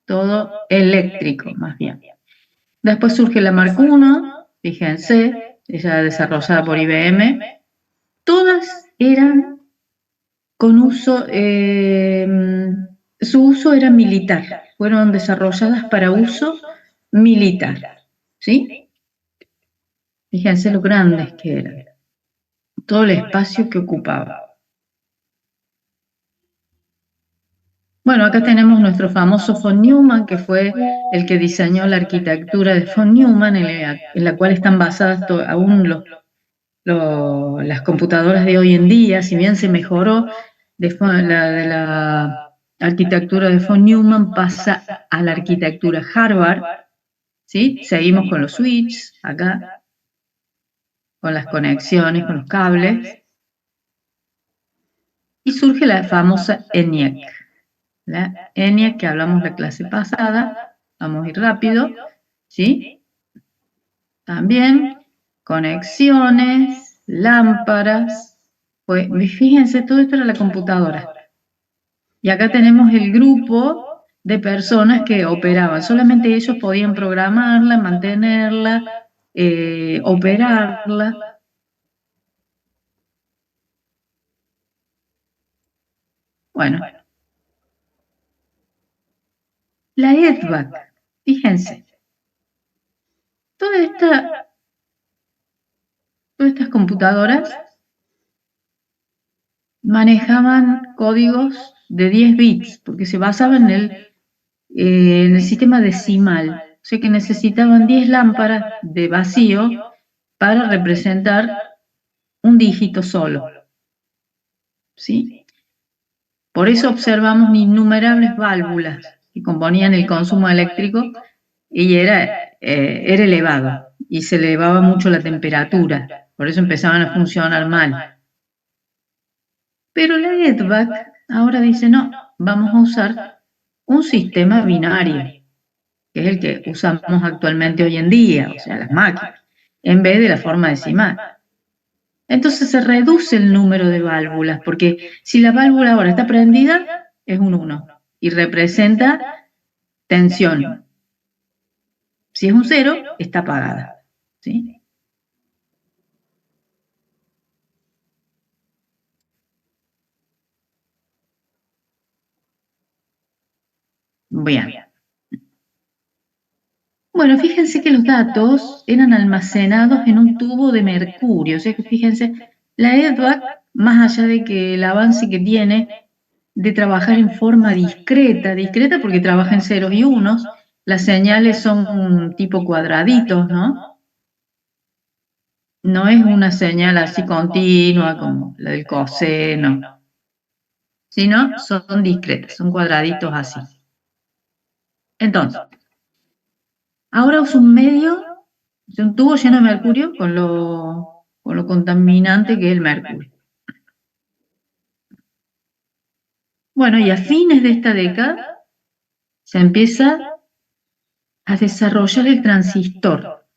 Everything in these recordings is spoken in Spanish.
todo eléctrico, más bien. Después surge la Mark I, fíjense, ella desarrollada por IBM. Todas eran con uso, su uso era militar, fueron desarrolladas para uso militar, ¿sí? Fíjense lo grandes que eran, todo el espacio que ocupaba. Bueno, acá tenemos nuestro famoso von Neumann, que fue el que diseñó la arquitectura de von Neumann, en la cual están basadas aún las computadoras de hoy en día. Si bien se mejoró de la arquitectura de von Neumann, pasa a la arquitectura Harvard, ¿sí? Seguimos con los switches acá, con las conexiones, con los cables, y surge la famosa ENIAC. La ENIAC que hablamos la clase pasada, vamos a ir rápido, ¿sí? También conexiones, lámparas, pues fíjense, todo esto era la computadora. Y acá tenemos el grupo de personas que operaban, solamente ellos podían programarla, mantenerla, operarla. Bueno, la EDVAC, fíjense, todas estas computadoras manejaban códigos de 10 bits, porque se basaban en el sistema decimal, o sea que necesitaban 10 lámparas de vacío para representar un dígito solo, ¿sí? Por eso observamos innumerables válvulas que componían el consumo eléctrico y era elevado, y se elevaba mucho la temperatura, por eso empezaban a funcionar mal. Pero la EDVAC ahora dice, no, vamos a usar un sistema binario, que es el que usamos actualmente hoy en día, o sea, las máquinas, en vez de la forma decimal. Entonces se reduce el número de válvulas, porque si la válvula ahora está prendida, es un 1 y representa tensión. Si es un 0, está apagada, ¿sí? Bien. Bueno, fíjense que los datos eran almacenados en un tubo de mercurio. O sea que fíjense, la EDVAC, más allá de que el avance que tiene de trabajar en forma discreta porque trabaja en ceros y unos, las señales son tipo cuadraditos, ¿no? No es una señal así continua como la del coseno, sino son discretas, son cuadraditos así. Entonces, ahora uso un medio, un tubo lleno de mercurio con lo contaminante que es el mercurio. Bueno, y a fines de esta década se empieza a desarrollar el transistor.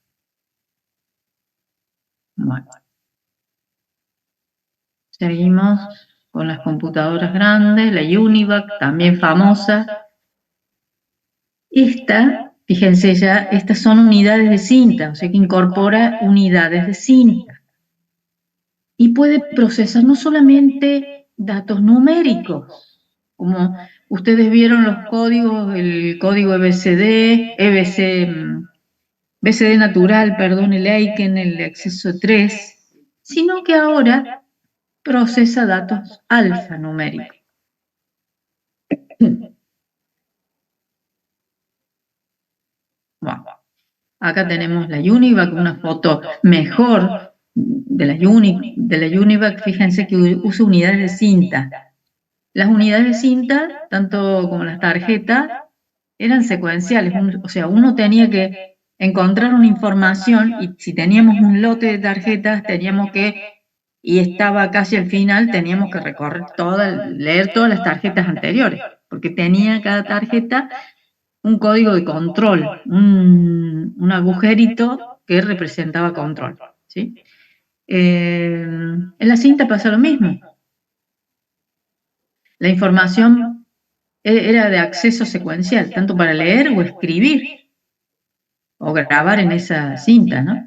Bueno, seguimos con las computadoras grandes, la UNIVAC, también famosa. Fíjense ya, estas son unidades de cinta, o sea que incorpora unidades de cinta. Y puede procesar no solamente datos numéricos, como ustedes vieron los códigos, el código BCD natural, perdón, el Eiken, el exceso 3, sino que ahora procesa datos alfanuméricos. Bueno, acá tenemos la UNIVAC, una foto mejor de la UNIVAC, fíjense que usa unidades de cinta. Las unidades de cinta, tanto como las tarjetas, eran secuenciales, o sea, uno tenía que encontrar una información y si teníamos un lote de tarjetas, y estaba casi al final, teníamos que leer todas las tarjetas anteriores, porque tenía cada tarjeta un código de control, un agujerito que representaba control, ¿sí? En la cinta pasa lo mismo. La información era de acceso secuencial, tanto para leer o escribir o grabar en esa cinta, ¿no?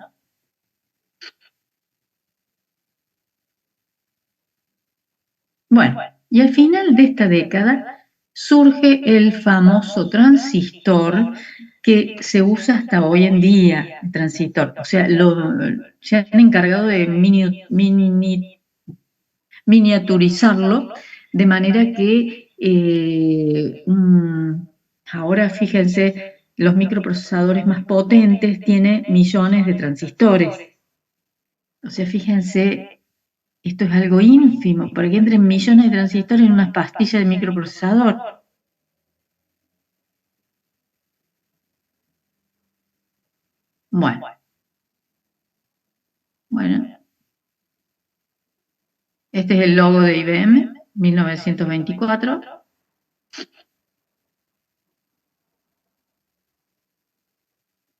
Bueno, y al final de esta década surge el famoso transistor que se usa hasta hoy en día, el transistor. O sea, se han encargado de miniaturizarlo de manera que ahora fíjense, los microprocesadores más potentes tienen millones de transistores. O sea, fíjense, esto es algo ínfimo, para que entren millones de transistores en unas pastillas de microprocesador. Bueno, este es el logo de IBM, 1924.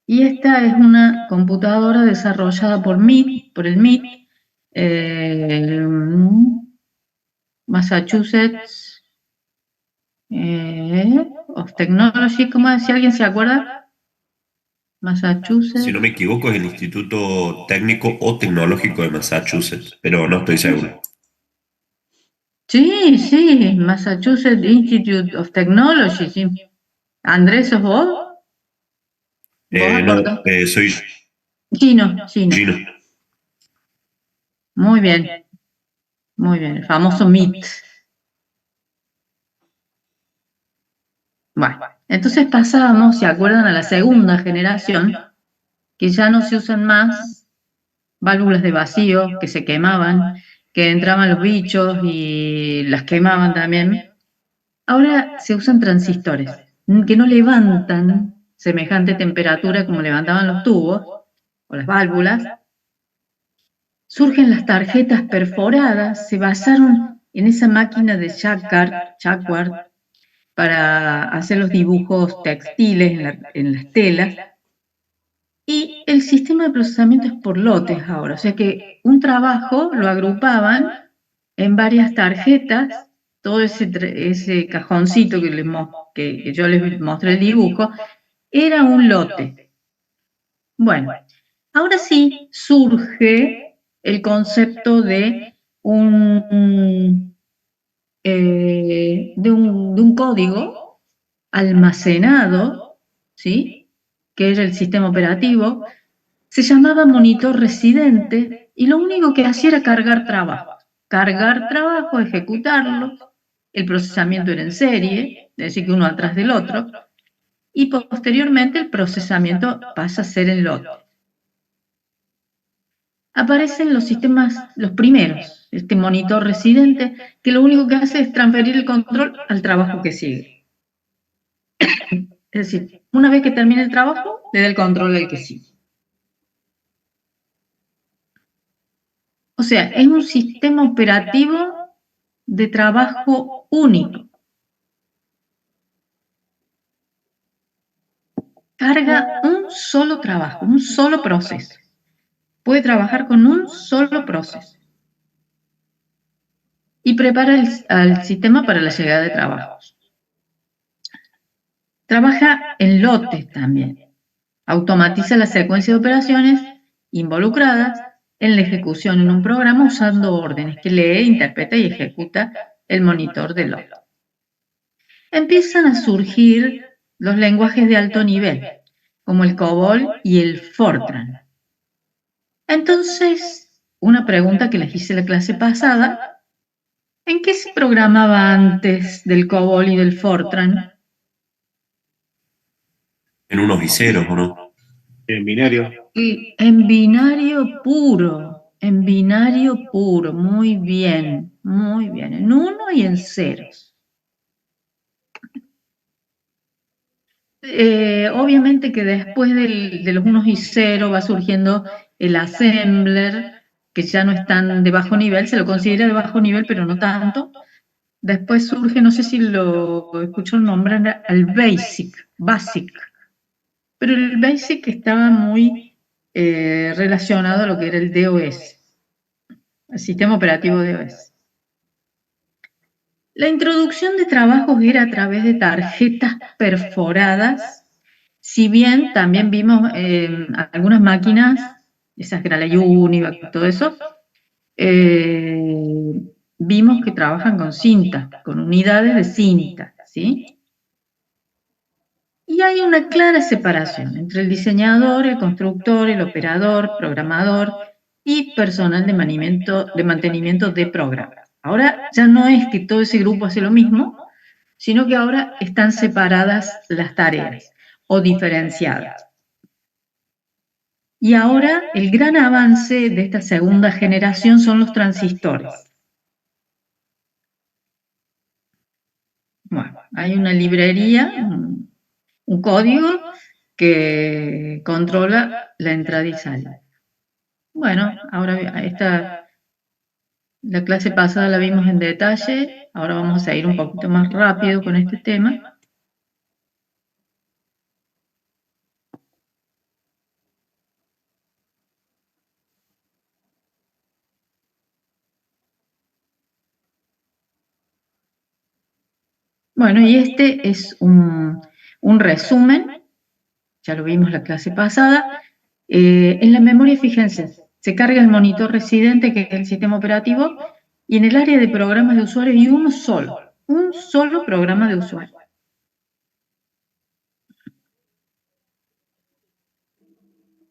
Y esta es una computadora desarrollada por el MIT, Massachusetts of Technology, ¿cómo es? Si alguien se acuerda, Si no Massachusetts. me equivoco, es el Instituto Técnico o Tecnológico de Massachusetts, pero no estoy seguro. Sí, sí, Massachusetts Institute of Technology, sí. Andrés, ¿sos vos? ¿Vos No, acordás? soy Chino, chino. Gino. Muy bien, el famoso MIT. Bueno, entonces pasábamos, ¿se acuerdan? A la segunda generación, que ya no se usan más válvulas de vacío que se quemaban, que entraban los bichos y las quemaban también. Ahora se usan transistores, que no levantan semejante temperatura como levantaban los tubos o las válvulas. Surgen las tarjetas perforadas, se basaron en esa máquina de Jacquard para hacer los dibujos textiles en las telas. Y el sistema de procesamiento es por lotes ahora, o sea que un trabajo lo agrupaban en varias tarjetas, todo ese cajoncito que yo les mostré el dibujo, era un lote. Bueno, ahora sí surge el concepto de de un código almacenado, ¿sí? Que era el sistema operativo, se llamaba monitor residente y lo único que hacía era cargar trabajo, ejecutarlo, el procesamiento era en serie, es decir, que uno atrás del otro, y posteriormente el procesamiento pasa a ser en lote. Aparecen los sistemas, los primeros, este monitor residente, que lo único que hace es transferir el control al trabajo que sigue. Es decir, una vez que termine el trabajo, le da el control al que sigue. O sea, es un sistema operativo de trabajo único. Carga un solo trabajo, un solo proceso. Puede trabajar con un solo proceso. Y prepara al sistema para la llegada de trabajos. Trabaja en lotes también. Automatiza la secuencia de operaciones involucradas en la ejecución en un programa usando órdenes que lee, interpreta y ejecuta el monitor de lote. Empiezan a surgir los lenguajes de alto nivel, como el COBOL y el Fortran. Entonces, una pregunta que les hice la clase pasada, ¿en qué se programaba antes del COBOL y del Fortran? En unos y ceros, ¿o no? En binario. Y en binario puro, muy bien, en uno y en ceros. Obviamente que después de los unos y ceros va surgiendo el assembler, que ya no es tan de bajo nivel, se lo considera de bajo nivel, pero no tanto. Después surge, no sé si lo escuchó nombrar, al Basic, pero el Basic estaba muy relacionado a lo que era el DOS, el sistema operativo DOS. La introducción de trabajos era a través de tarjetas perforadas, si bien también vimos algunas máquinas, esas que era la Univac y todo eso, vimos que trabajan con cinta, con unidades de cinta, ¿sí? Y hay una clara separación entre el diseñador, el constructor, el operador, programador y personal de mantenimiento de programa. Ahora ya no es que todo ese grupo hace lo mismo, sino que ahora están separadas las tareas o diferenciadas. Y ahora el gran avance de esta segunda generación son los transistores. Bueno, hay una librería, un código que controla la entrada y salida. Bueno, ahora la clase pasada la vimos en detalle, ahora vamos a ir un poquito más rápido con este tema. Bueno, y este es un resumen, ya lo vimos la clase pasada. En la memoria, fíjense, se carga el monitor residente, que es el sistema operativo, y en el área de programas de usuario hay un solo programa de usuario.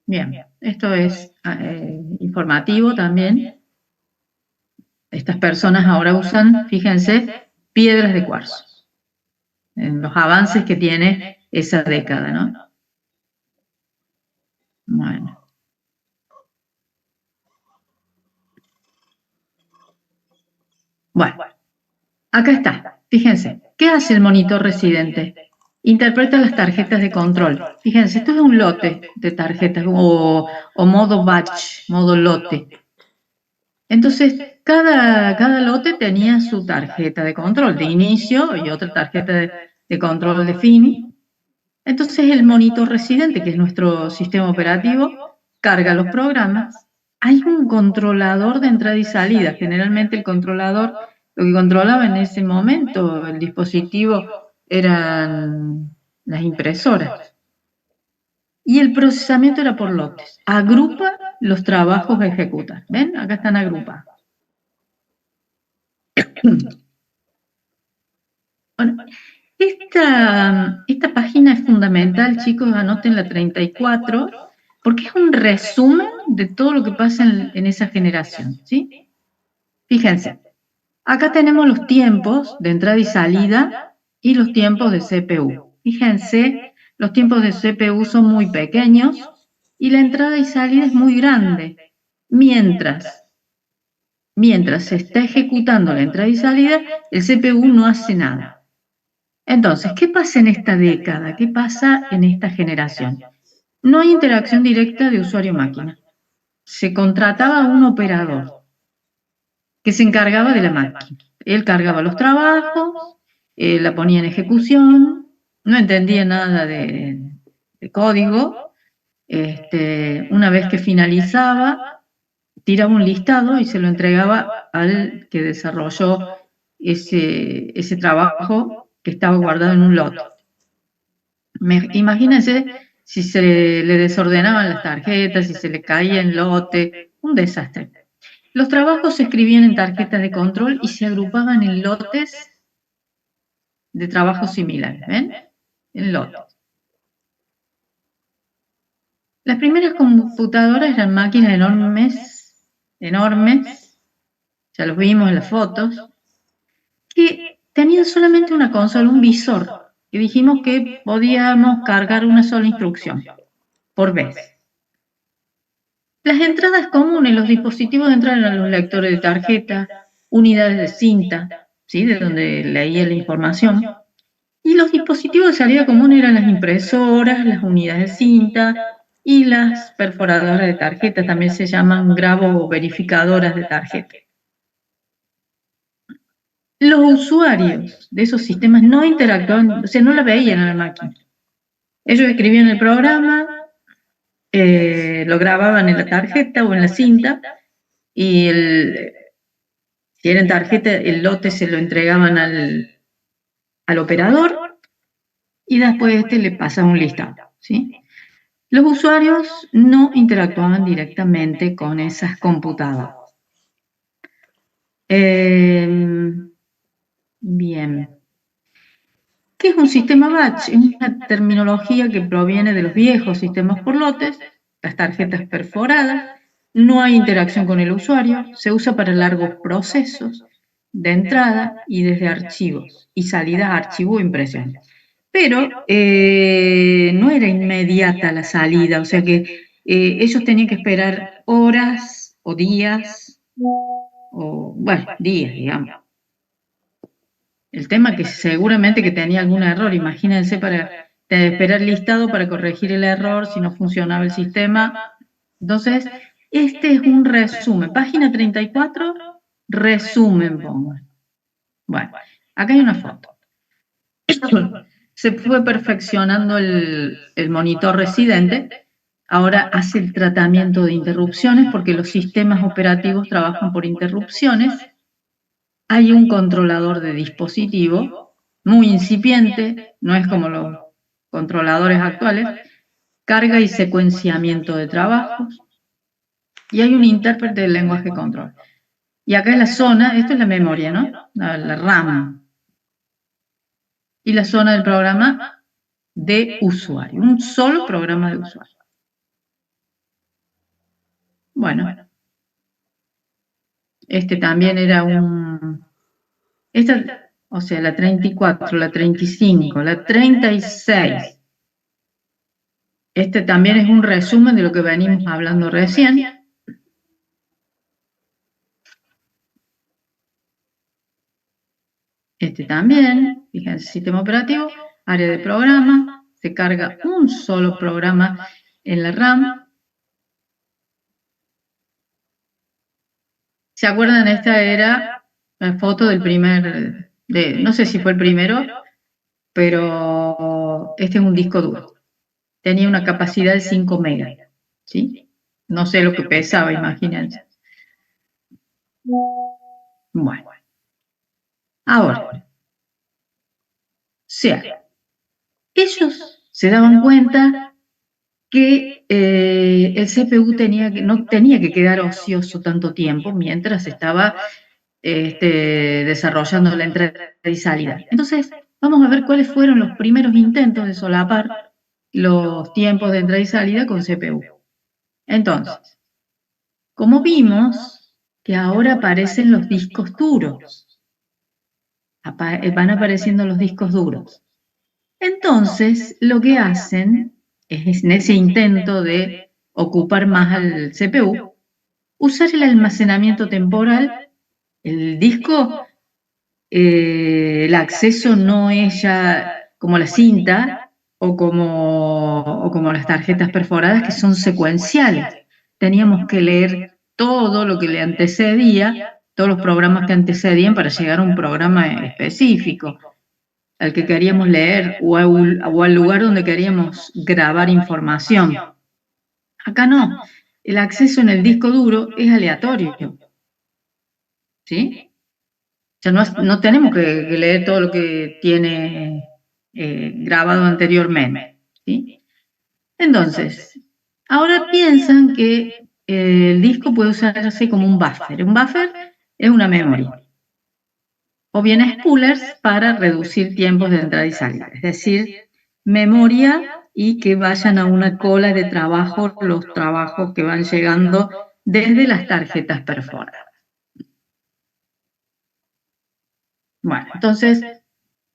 Bien, esto es informativo también. Estas personas ahora usan, fíjense, piedras de cuarzo, en los avances que tiene esa década, ¿no? Bueno. Bueno, acá está, fíjense, ¿qué hace el monitor residente? Interpreta las tarjetas de control. Fíjense, esto es un lote de tarjetas o modo batch, modo lote. Entonces, cada lote tenía su tarjeta de control de inicio y otra tarjeta de control de fin. Entonces, el monitor residente, que es nuestro sistema operativo, carga los programas. Hay un controlador de entrada y salida. Generalmente el controlador, lo que controlaba en ese momento el dispositivo eran las impresoras. Y el procesamiento era por lotes. Agrupa los trabajos a ejecutar. ¿Ven? Acá están agrupados. Bueno, esta página es fundamental, chicos, anoten la 34, porque es un resumen de todo lo que pasa en esa generación, ¿sí? Fíjense, acá tenemos los tiempos de entrada y salida y los tiempos de CPU. Fíjense, los tiempos de CPU son muy pequeños y la entrada y salida es muy grande. Mientras se está ejecutando la entrada y salida, el CPU no hace nada. Entonces, ¿qué pasa en esta década? ¿Qué pasa en esta generación? No hay interacción directa de usuario-máquina. Se contrataba a un operador que se encargaba de la máquina. Él cargaba los trabajos, la ponía en ejecución, no entendía nada de código. Una vez que finalizaba, tiraba un listado y se lo entregaba al que desarrolló ese trabajo que estaba guardado en un lote. Imagínense si se le desordenaban las tarjetas, si se le caía el lote, un desastre. Los trabajos se escribían en tarjetas de control y se agrupaban en lotes de trabajos similares, ¿ven? En lotes. Las primeras computadoras eran máquinas enormes, ya los vimos en las fotos, que tenían solamente una consola, un visor, y dijimos que podíamos cargar una sola instrucción por vez. Las entradas comunes, los dispositivos de entrada eran los lectores de tarjeta, unidades de cinta, ¿sí? De donde leía la información, y los dispositivos de salida común eran las impresoras, las unidades de cinta y las perforadoras de tarjeta, también se llaman grabo verificadoras de tarjeta. Los usuarios de esos sistemas no interactuaban, o sea, no la veían a la máquina. Ellos escribían el programa, lo grababan en la tarjeta o en la cinta y quieren tarjeta, el lote se lo entregaban al operador y después le pasa un listado, ¿sí? Los usuarios no interactuaban directamente con esas computadoras. Bien. ¿Qué es un sistema batch? Es una terminología que proviene de los viejos sistemas por lotes, las tarjetas perforadas. No hay interacción con el usuario, se usa para largos procesos de entrada y desde archivos y salida a archivo o impresión. Pero no era inmediata la salida, o sea que ellos tenían que esperar horas o días, o bueno, días, digamos. El tema que seguramente que tenía algún error, imagínense para esperar listado para corregir el error si no funcionaba el sistema. Entonces, este es un resumen. Página 34, resumen, pongan. Bueno, acá hay una foto. Se fue perfeccionando el monitor residente. Ahora hace el tratamiento de interrupciones porque los sistemas operativos trabajan por interrupciones. Hay un controlador de dispositivo muy incipiente, no es como los controladores actuales, carga y secuenciamiento de trabajos, y hay un intérprete de lenguaje control. Y acá es la zona, esto es la memoria, ¿no? La RAM. Y la zona del programa de usuario, un solo programa de usuario. Bueno, este también era o sea, la 34, la 35, la 36. Este también es un resumen de lo que venimos hablando recién. Este también, fíjense, sistema operativo, área de programa, se carga un solo programa en la RAM. ¿Se acuerdan? Esta era la foto del no sé si fue el primero, pero este es un disco duro. Tenía una capacidad de 5 megas, ¿sí? No sé lo que pesaba, imagínense. Bueno, ahora, ellos se daban cuenta que el CPU no tenía que quedar ocioso tanto tiempo mientras estaba desarrollando la entrada y salida. Entonces, vamos a ver cuáles fueron los primeros intentos de solapar los tiempos de entrada y salida con CPU. Entonces, como vimos que ahora aparecen los discos duros, van apareciendo los discos duros. Entonces, lo que hacen es, en ese intento de ocupar más al CPU, usar el almacenamiento temporal. El disco, el acceso no es ya como la cinta o como las tarjetas perforadas, que son secuenciales. Teníamos que leer todo lo que le antecedía, todos los programas que antecedían para llegar a un programa específico al que queríamos leer o al lugar donde queríamos grabar información. Acá no, el acceso en el disco duro es aleatorio, ¿sí? O sea, no tenemos que leer todo lo que tiene grabado anteriormente, ¿sí? Entonces, ahora piensan que el disco puede usarse como un buffer. Un buffer es una memoria. O bien spoolers para reducir tiempos de entrada y salida, es decir, memoria y que vayan a una cola de trabajo los trabajos que van llegando desde las tarjetas perforadas. Bueno, entonces,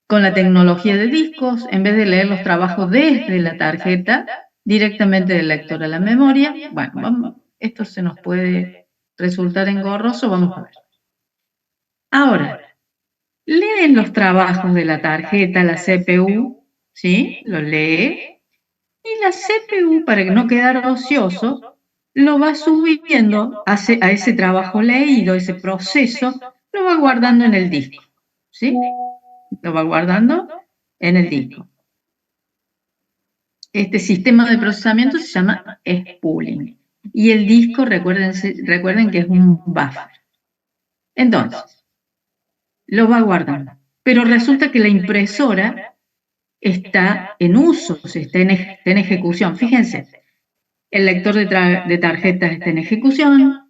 con la tecnología de discos, en vez de leer los trabajos desde la tarjeta, directamente del lector a la memoria, bueno, esto se nos puede resultar engorroso, vamos a ver. Ahora, leen los trabajos de la tarjeta, la CPU, ¿sí? Lo lee. Y la CPU, para no quedar ocioso, lo va subiendo a ese trabajo leído, ese proceso, lo va guardando en el disco, ¿sí? Lo va guardando en el disco. Este sistema de procesamiento se llama spooling. Y el disco, recuerden que es un buffer. Entonces, lo va guardando. Pero resulta que la impresora está en uso, está en ejecución. Fíjense, el lector de tarjetas está en ejecución,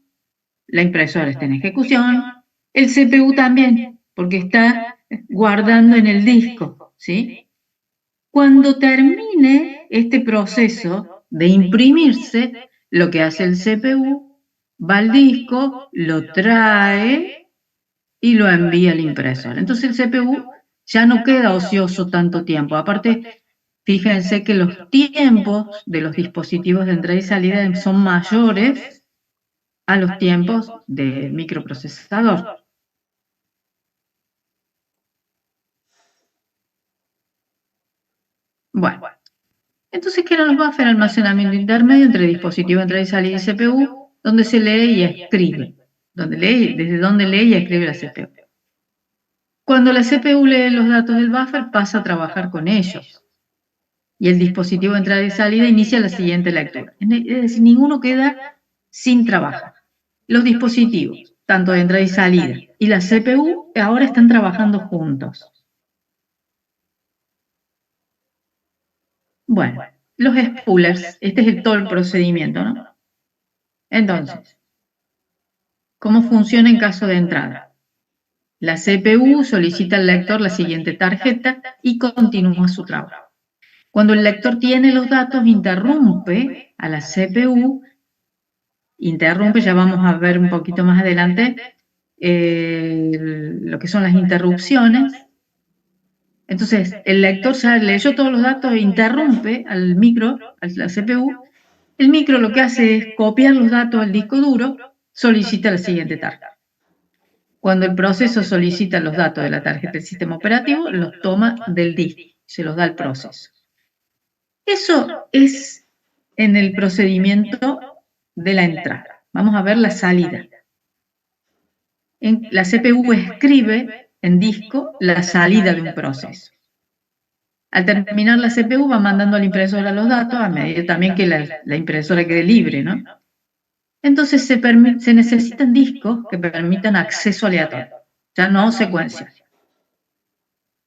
la impresora está en ejecución, el CPU también, porque está guardando en el disco, ¿sí? Cuando termine este proceso de imprimirse, lo que hace el CPU, va al disco, lo trae y lo envía al impresor. Entonces el CPU ya no queda ocioso tanto tiempo. Aparte, fíjense que los tiempos de los dispositivos de entrada y salida son mayores a los tiempos del microprocesador. Bueno, entonces quedan los buffers, almacenamiento intermedio entre dispositivo de entrada y salida y CPU, donde se lee y escribe. Desde donde lee y escribe la CPU. Cuando la CPU lee los datos del buffer, pasa a trabajar con ellos. Y el dispositivo de entrada y salida inicia la siguiente lectura. Es decir, ninguno queda sin trabajar. Los dispositivos, tanto de entrada y salida, y la CPU ahora están trabajando juntos. Bueno, los spoolers, este es todo el procedimiento, ¿no? Entonces, ¿cómo funciona en caso de entrada? La CPU solicita al lector la siguiente tarjeta y continúa su trabajo. Cuando el lector tiene los datos, interrumpe a la CPU, ya vamos a ver un poquito más adelante lo que son las interrupciones. Entonces, el lector ya leyó todos los datos e interrumpe al micro, a la CPU. El micro lo que hace es copiar los datos al disco duro, solicita la siguiente tarjeta. Cuando el proceso solicita los datos de la tarjeta del sistema operativo, los toma del disco, se los da al proceso. Eso es en el procedimiento de la entrada. Vamos a ver la salida. La CPU escribe en disco la salida de un proceso. Al terminar la CPU va mandando a la impresora los datos a medida también que la impresora quede libre, ¿no? Entonces se necesitan discos que permitan acceso aleatorio, ya no secuencia.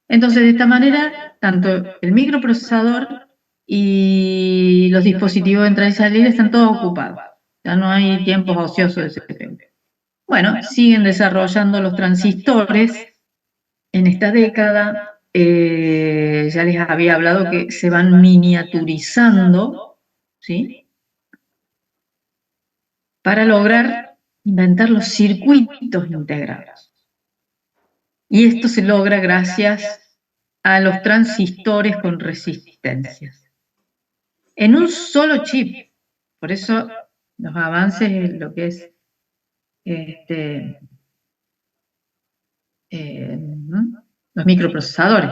Entonces, de esta manera, tanto el microprocesador y los dispositivos de entrada y salida están todos ocupados. Ya no hay tiempos ociosos de CPU. Bueno, siguen desarrollando los transistores. En esta década, ya les había hablado que se van miniaturizando, ¿sí? Para lograr inventar los circuitos integrados. Y esto se logra gracias a los transistores con resistencias. En un solo chip. Por eso los avances en lo que es los microprocesadores.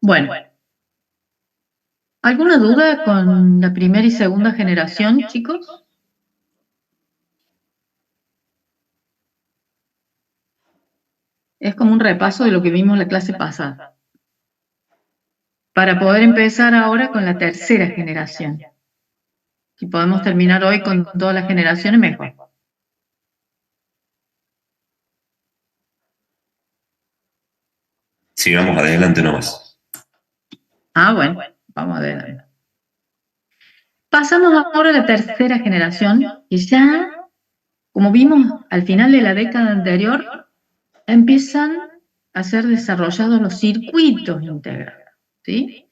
Bueno, ¿alguna duda con la primera y segunda generación, chicos? Es como un repaso de lo que vimos en la clase pasada. Para poder empezar ahora con la tercera generación. Si podemos terminar hoy con todas las generaciones, mejor. Sigamos adelante nomás. Ah, bueno, vamos adelante. Pasamos ahora a la tercera generación, y ya, como vimos al final de la década anterior, empiezan a ser desarrollados los circuitos integrados, ¿sí?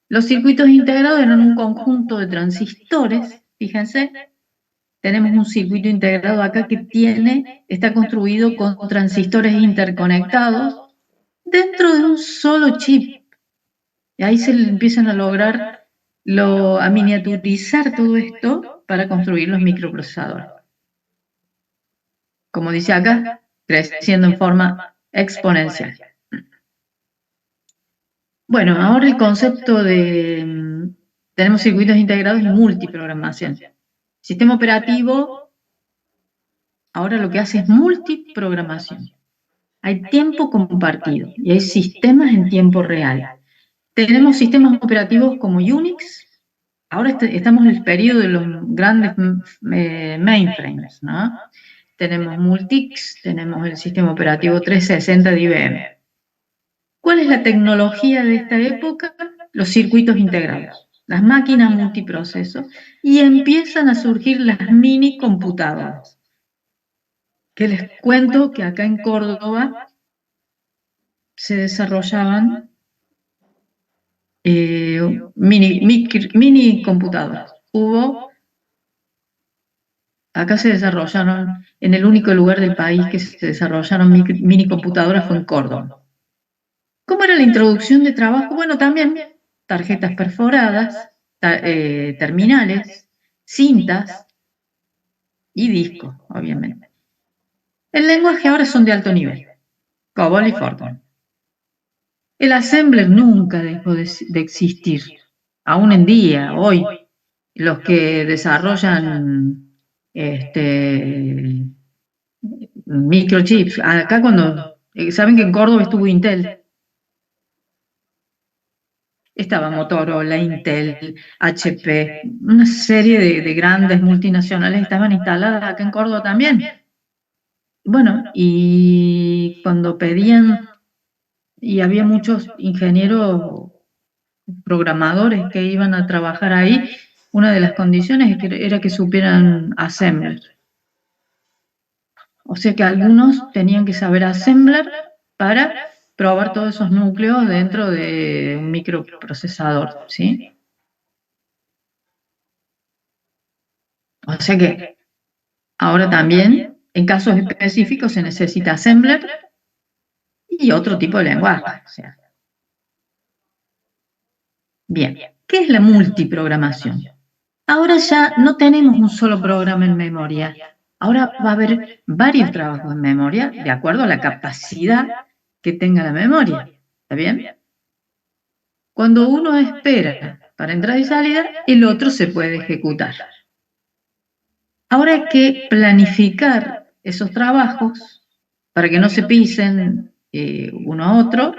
Los circuitos integrados eran un conjunto de transistores, fíjense, tenemos un circuito integrado acá que está construido con transistores interconectados dentro de un solo chip. Y ahí se empiezan a lograr, a miniaturizar todo esto para construir los microprocesadores. Como dice acá, creciendo en forma exponencial. Bueno, ahora el concepto tenemos circuitos integrados y multiprogramación. Sistema operativo ahora lo que hace es multiprogramación. Hay tiempo compartido y hay sistemas en tiempo real. Tenemos sistemas operativos como Unix, ahora estamos en el periodo de los grandes mainframes, ¿no? Tenemos Multics, tenemos el sistema operativo 360 de IBM. ¿Cuál es la tecnología de esta época? Los circuitos integrados, las máquinas multiproceso, y empiezan a surgir las mini computadoras. Que les cuento que acá en Córdoba se desarrollaban mini computadoras. Acá se desarrollaron, en el único lugar del país que se desarrollaron mini computadoras fue en Córdoba. ¿Cómo era la introducción de trabajo? Bueno, también tarjetas perforadas, terminales, cintas y discos, obviamente. El lenguaje ahora son de alto nivel, COBOL y Fortran. El assembler nunca dejó de existir. Aún en día, hoy, los que desarrollan microchips, acá cuando, saben que en Córdoba estuvo Intel, estaba Motorola, Intel, HP, una serie de grandes multinacionales estaban instaladas acá en Córdoba también. Bueno, y cuando pedían, y había muchos ingenieros programadores que iban a trabajar ahí, una de las condiciones era que supieran assembler. O sea que algunos tenían que saber assembler para probar todos esos núcleos dentro de un microprocesador, ¿sí? O sea que ahora también, en casos específicos, se necesita assembler y otro tipo de lenguaje. O sea. Bien, ¿qué es la multiprogramación? Ahora ya no tenemos un solo programa en memoria. Ahora va a haber varios trabajos en memoria de acuerdo a la capacidad que tenga la memoria. ¿Está bien? Cuando uno espera para entrada y salida, el otro se puede ejecutar. Ahora hay que planificar esos trabajos para que no se pisen uno a otro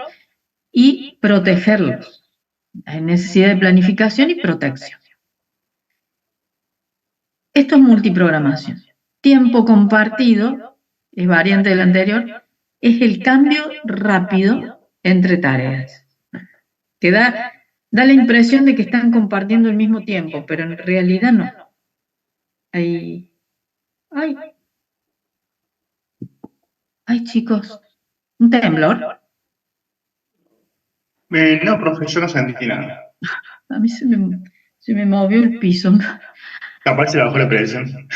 y protegerlos. Hay necesidad de planificación y protección. Esto es multiprogramación. Tiempo compartido, es variante del anterior, es el cambio rápido entre tareas. Que da la impresión de que están compartiendo el mismo tiempo, pero en realidad no. Ay, chicos, un temblor. No, profe, yo no sentí nada. A mí se me movió el piso. Capaz se bajó la presión.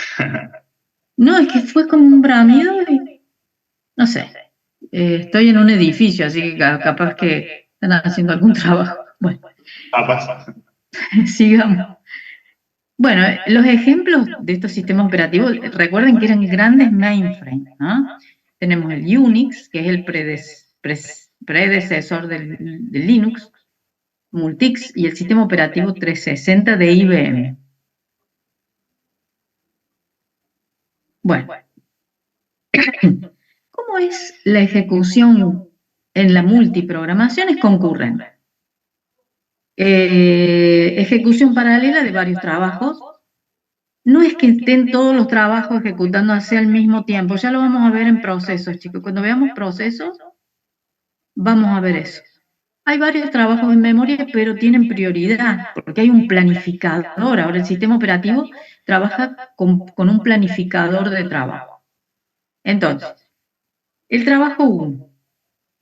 No, es que fue como un bramido y no sé. Estoy en un edificio, así que capaz que están haciendo algún trabajo. Bueno, Capaz. sigamos. Bueno, los ejemplos de estos sistemas operativos, recuerden que eran grandes mainframes, ¿no? Tenemos el Unix, que es el predecesor del Linux, Multics y el sistema operativo 360 de IBM. Bueno, ¿cómo es la ejecución en la multiprogramación? Es concurrente. Ejecución paralela de varios trabajos. No es que estén todos los trabajos ejecutándose al mismo tiempo, ya lo vamos a ver en procesos, chicos. Cuando veamos procesos, vamos a ver eso. Hay varios trabajos en memoria, pero tienen prioridad, porque hay un planificador. Ahora el sistema operativo trabaja con un planificador de trabajo. Entonces, el trabajo 1,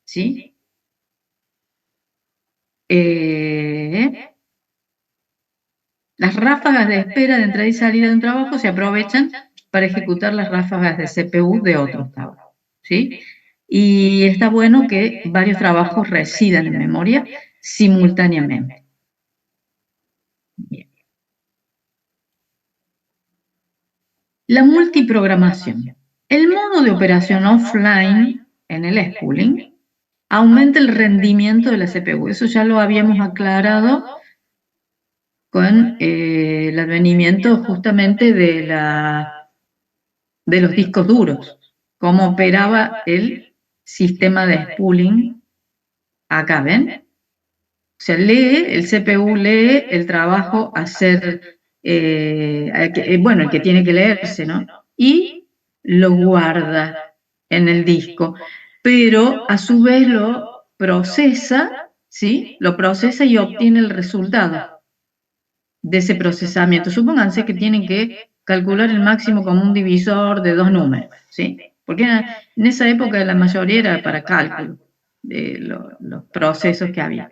¿sí? Las ráfagas de espera de entrada y salida de un trabajo se aprovechan para ejecutar las ráfagas de CPU de otros trabajos, ¿sí? Y está bueno que varios trabajos residan en memoria simultáneamente. Bien. La multiprogramación. El modo de operación offline en el spooling aumenta el rendimiento de la CPU. Eso ya lo habíamos aclarado con el advenimiento justamente de los discos duros, cómo operaba el sistema de spooling acá, ¿ven? sea, el CPU lee el trabajo a hacer, bueno, el que tiene que leerse, ¿no? Y lo guarda en el disco, pero a su vez lo procesa, ¿sí? Lo procesa y obtiene el resultado de ese procesamiento. Supónganse que tienen que calcular el máximo como un divisor de 2 números, ¿sí? Porque en esa época la mayoría era para cálculo de los procesos que había.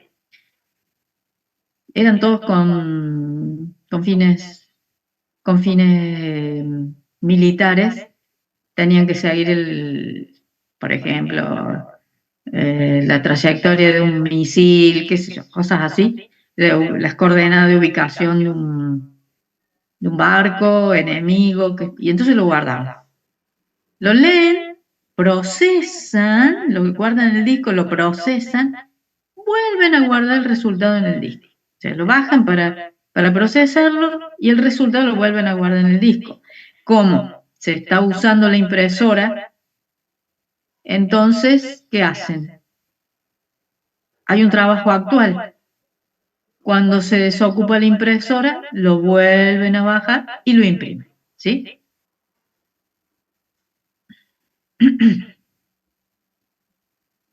Eran todos con fines militares, tenían que seguir por ejemplo, la trayectoria de un misil, qué sé yo, cosas así, las coordenadas de ubicación de un barco enemigo, y entonces lo guardaban. Lo leen, procesan, lo que guardan en el disco, lo procesan, vuelven a guardar el resultado en el disco. O sea, lo bajan para procesarlo y el resultado lo vuelven a guardar en el disco. ¿Cómo? Se está usando la impresora, entonces, ¿qué hacen? Hay un trabajo actual. Cuando se desocupa la impresora, lo vuelven a bajar y lo imprimen. ¿Sí?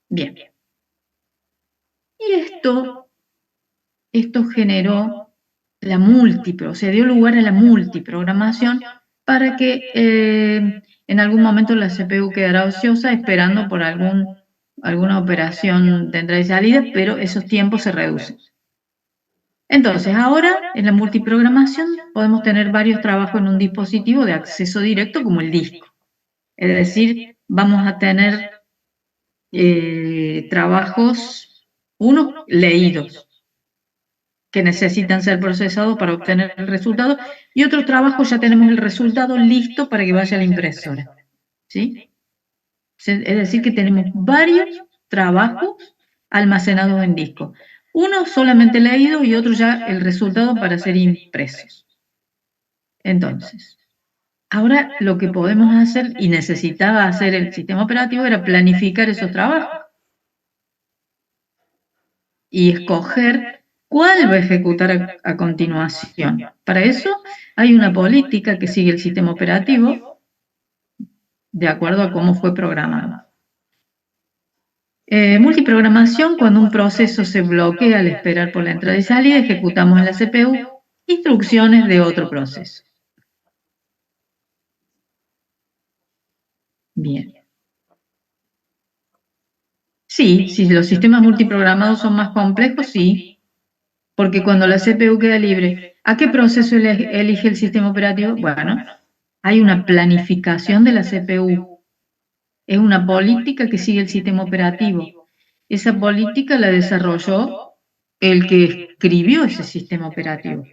Bien. Y esto generó se dio lugar a la multiprogramación para que en algún momento la CPU quedará ociosa esperando por alguna operación de entrada y salida, pero esos tiempos se reducen. Entonces, ahora en la multiprogramación podemos tener varios trabajos en un dispositivo de acceso directo como el disco. Es decir, vamos a tener trabajos, unos leídos, que necesitan ser procesados para obtener el resultado, y otros trabajos ya tenemos el resultado listo para que vaya a la impresora. ¿Sí? Es decir, que tenemos varios trabajos almacenados en disco. Uno solamente leído y otro ya el resultado para ser impresos. Entonces, ahora lo que podemos hacer y necesitaba hacer el sistema operativo era planificar esos trabajos y escoger cuál va a ejecutar a continuación. Para eso hay una política que sigue el sistema operativo de acuerdo a cómo fue programado. Multiprogramación, cuando un proceso se bloquea al esperar por la entrada y salida, ejecutamos en la CPU instrucciones de otro proceso. Bien. Sí, si los sistemas multiprogramados son más complejos, sí, porque cuando la CPU queda libre, ¿a qué proceso elige el sistema operativo? Bueno, hay una planificación de la CPU. Es una política que sigue el sistema operativo. Esa política la desarrolló el que escribió ese sistema operativo.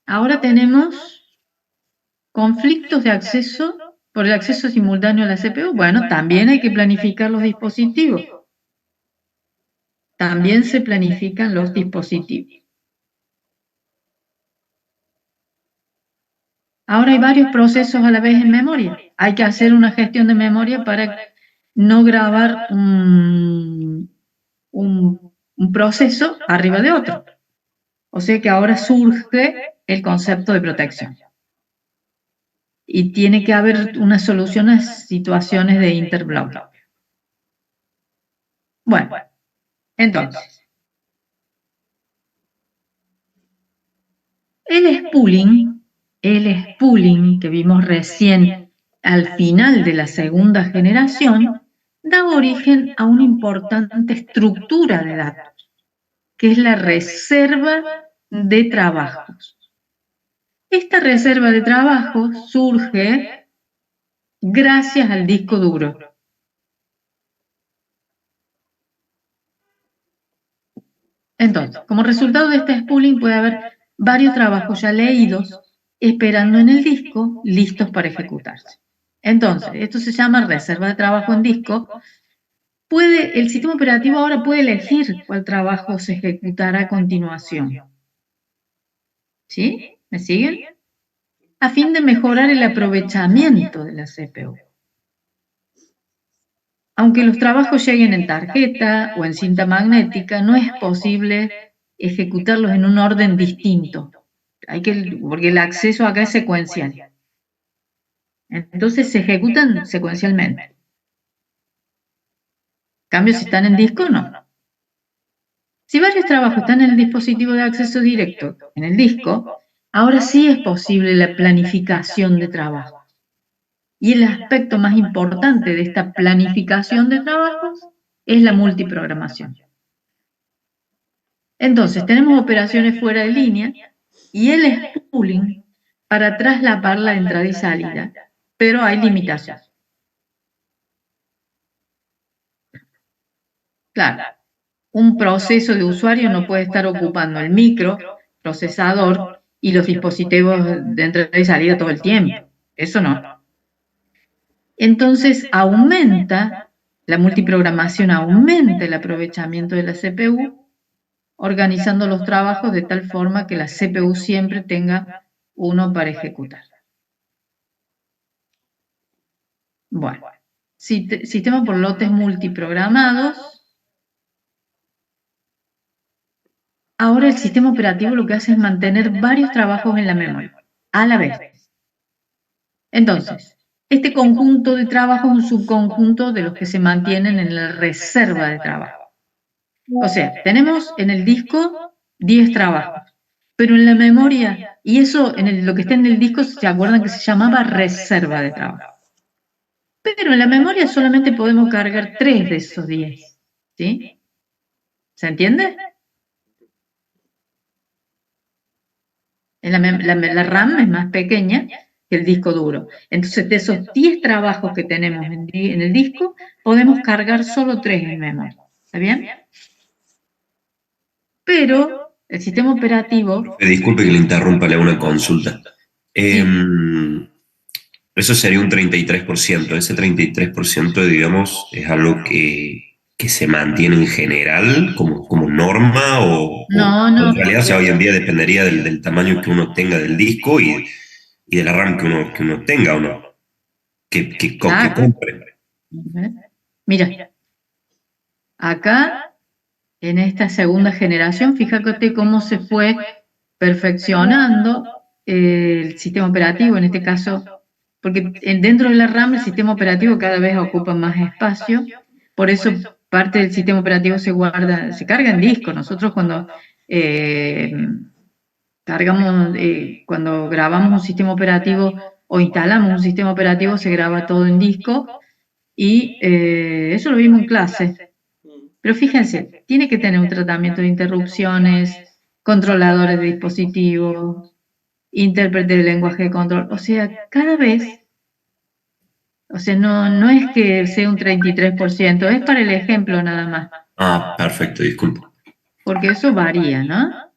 Ahora tenemos conflictos de acceso por el acceso simultáneo a la CPU. Bueno, también hay que planificar los dispositivos. También se planifican los dispositivos. Ahora hay varios procesos a la vez en memoria. Hay que hacer una gestión de memoria para no grabar un proceso arriba de otro. O sea que ahora surge el concepto de protección. Y tiene que haber una solución a situaciones de interbloque. Bueno, entonces, el spooling que vimos recién al final de la segunda generación, da origen a una importante estructura de datos, que es la reserva de trabajos. Esta reserva de trabajos surge gracias al disco duro. Entonces, como resultado de este spooling puede haber varios trabajos ya leídos esperando en el disco, listos para ejecutarse. Entonces, esto se llama reserva de trabajo en disco. El sistema operativo ahora puede elegir cuál trabajo se ejecutará a continuación. ¿Sí? ¿Me siguen? A fin de mejorar el aprovechamiento de la CPU. aunque los trabajos lleguen en tarjeta o en cinta magnética, no es posible ejecutarlos en un orden distinto. Porque el acceso acá es secuencial. Entonces se ejecutan secuencialmente. En cambio, si están en disco, no. Si varios trabajos están en el dispositivo de acceso directo, en el disco, ahora sí es posible la planificación de trabajo. Y el aspecto más importante de esta planificación de trabajos es la multiprogramación. Entonces, tenemos operaciones fuera de línea y el spooling para traslapar la entrada y salida, pero hay limitaciones. Claro, un proceso de usuario no puede estar ocupando el microprocesador y los dispositivos de entrada y salida todo el tiempo. Eso no. Entonces, la multiprogramación aumenta el aprovechamiento de la CPU, organizando los trabajos de tal forma que la CPU siempre tenga uno para ejecutar. Bueno, sistema por lotes multiprogramados. Ahora el sistema operativo lo que hace es mantener varios trabajos en la memoria, a la vez. Entonces, este conjunto de trabajos es un subconjunto de los que se mantienen en la reserva de trabajo. O sea, tenemos en el disco 10 trabajos, pero en la memoria, y eso lo que está en el disco, ¿se acuerdan que se llamaba reserva de trabajo? Pero en la memoria solamente podemos cargar 3 de esos 10, ¿sí? ¿Se entiende? La RAM es más pequeña que el disco duro. Entonces, de esos 10 trabajos que tenemos en el disco, podemos cargar solo 3 en memoria. ¿Está bien? Pero el sistema operativo... Disculpe que le interrumpa, le hago una consulta. Sí. Eso sería un 33%. Ese 33%, digamos, es algo que se mantiene en general como norma o No. en realidad, o sea, hoy en día dependería del tamaño que uno tenga del disco y de la RAM que uno tenga o no, que compre. Mira, acá en esta segunda generación, fíjate cómo se fue perfeccionando el sistema operativo, en este caso, porque dentro de la RAM el sistema operativo cada vez ocupa más espacio, por eso parte del sistema operativo se carga en disco. Nosotros cuando cuando grabamos un sistema operativo o instalamos un sistema operativo, se graba todo en disco y eso lo vimos en clase. Pero fíjense, tiene que tener un tratamiento de interrupciones, controladores de dispositivos, intérprete de lenguaje de control. O sea, cada vez, o sea, no es que sea un 33%, es para el ejemplo nada más. Ah, perfecto, disculpa. Porque eso varía, ¿no?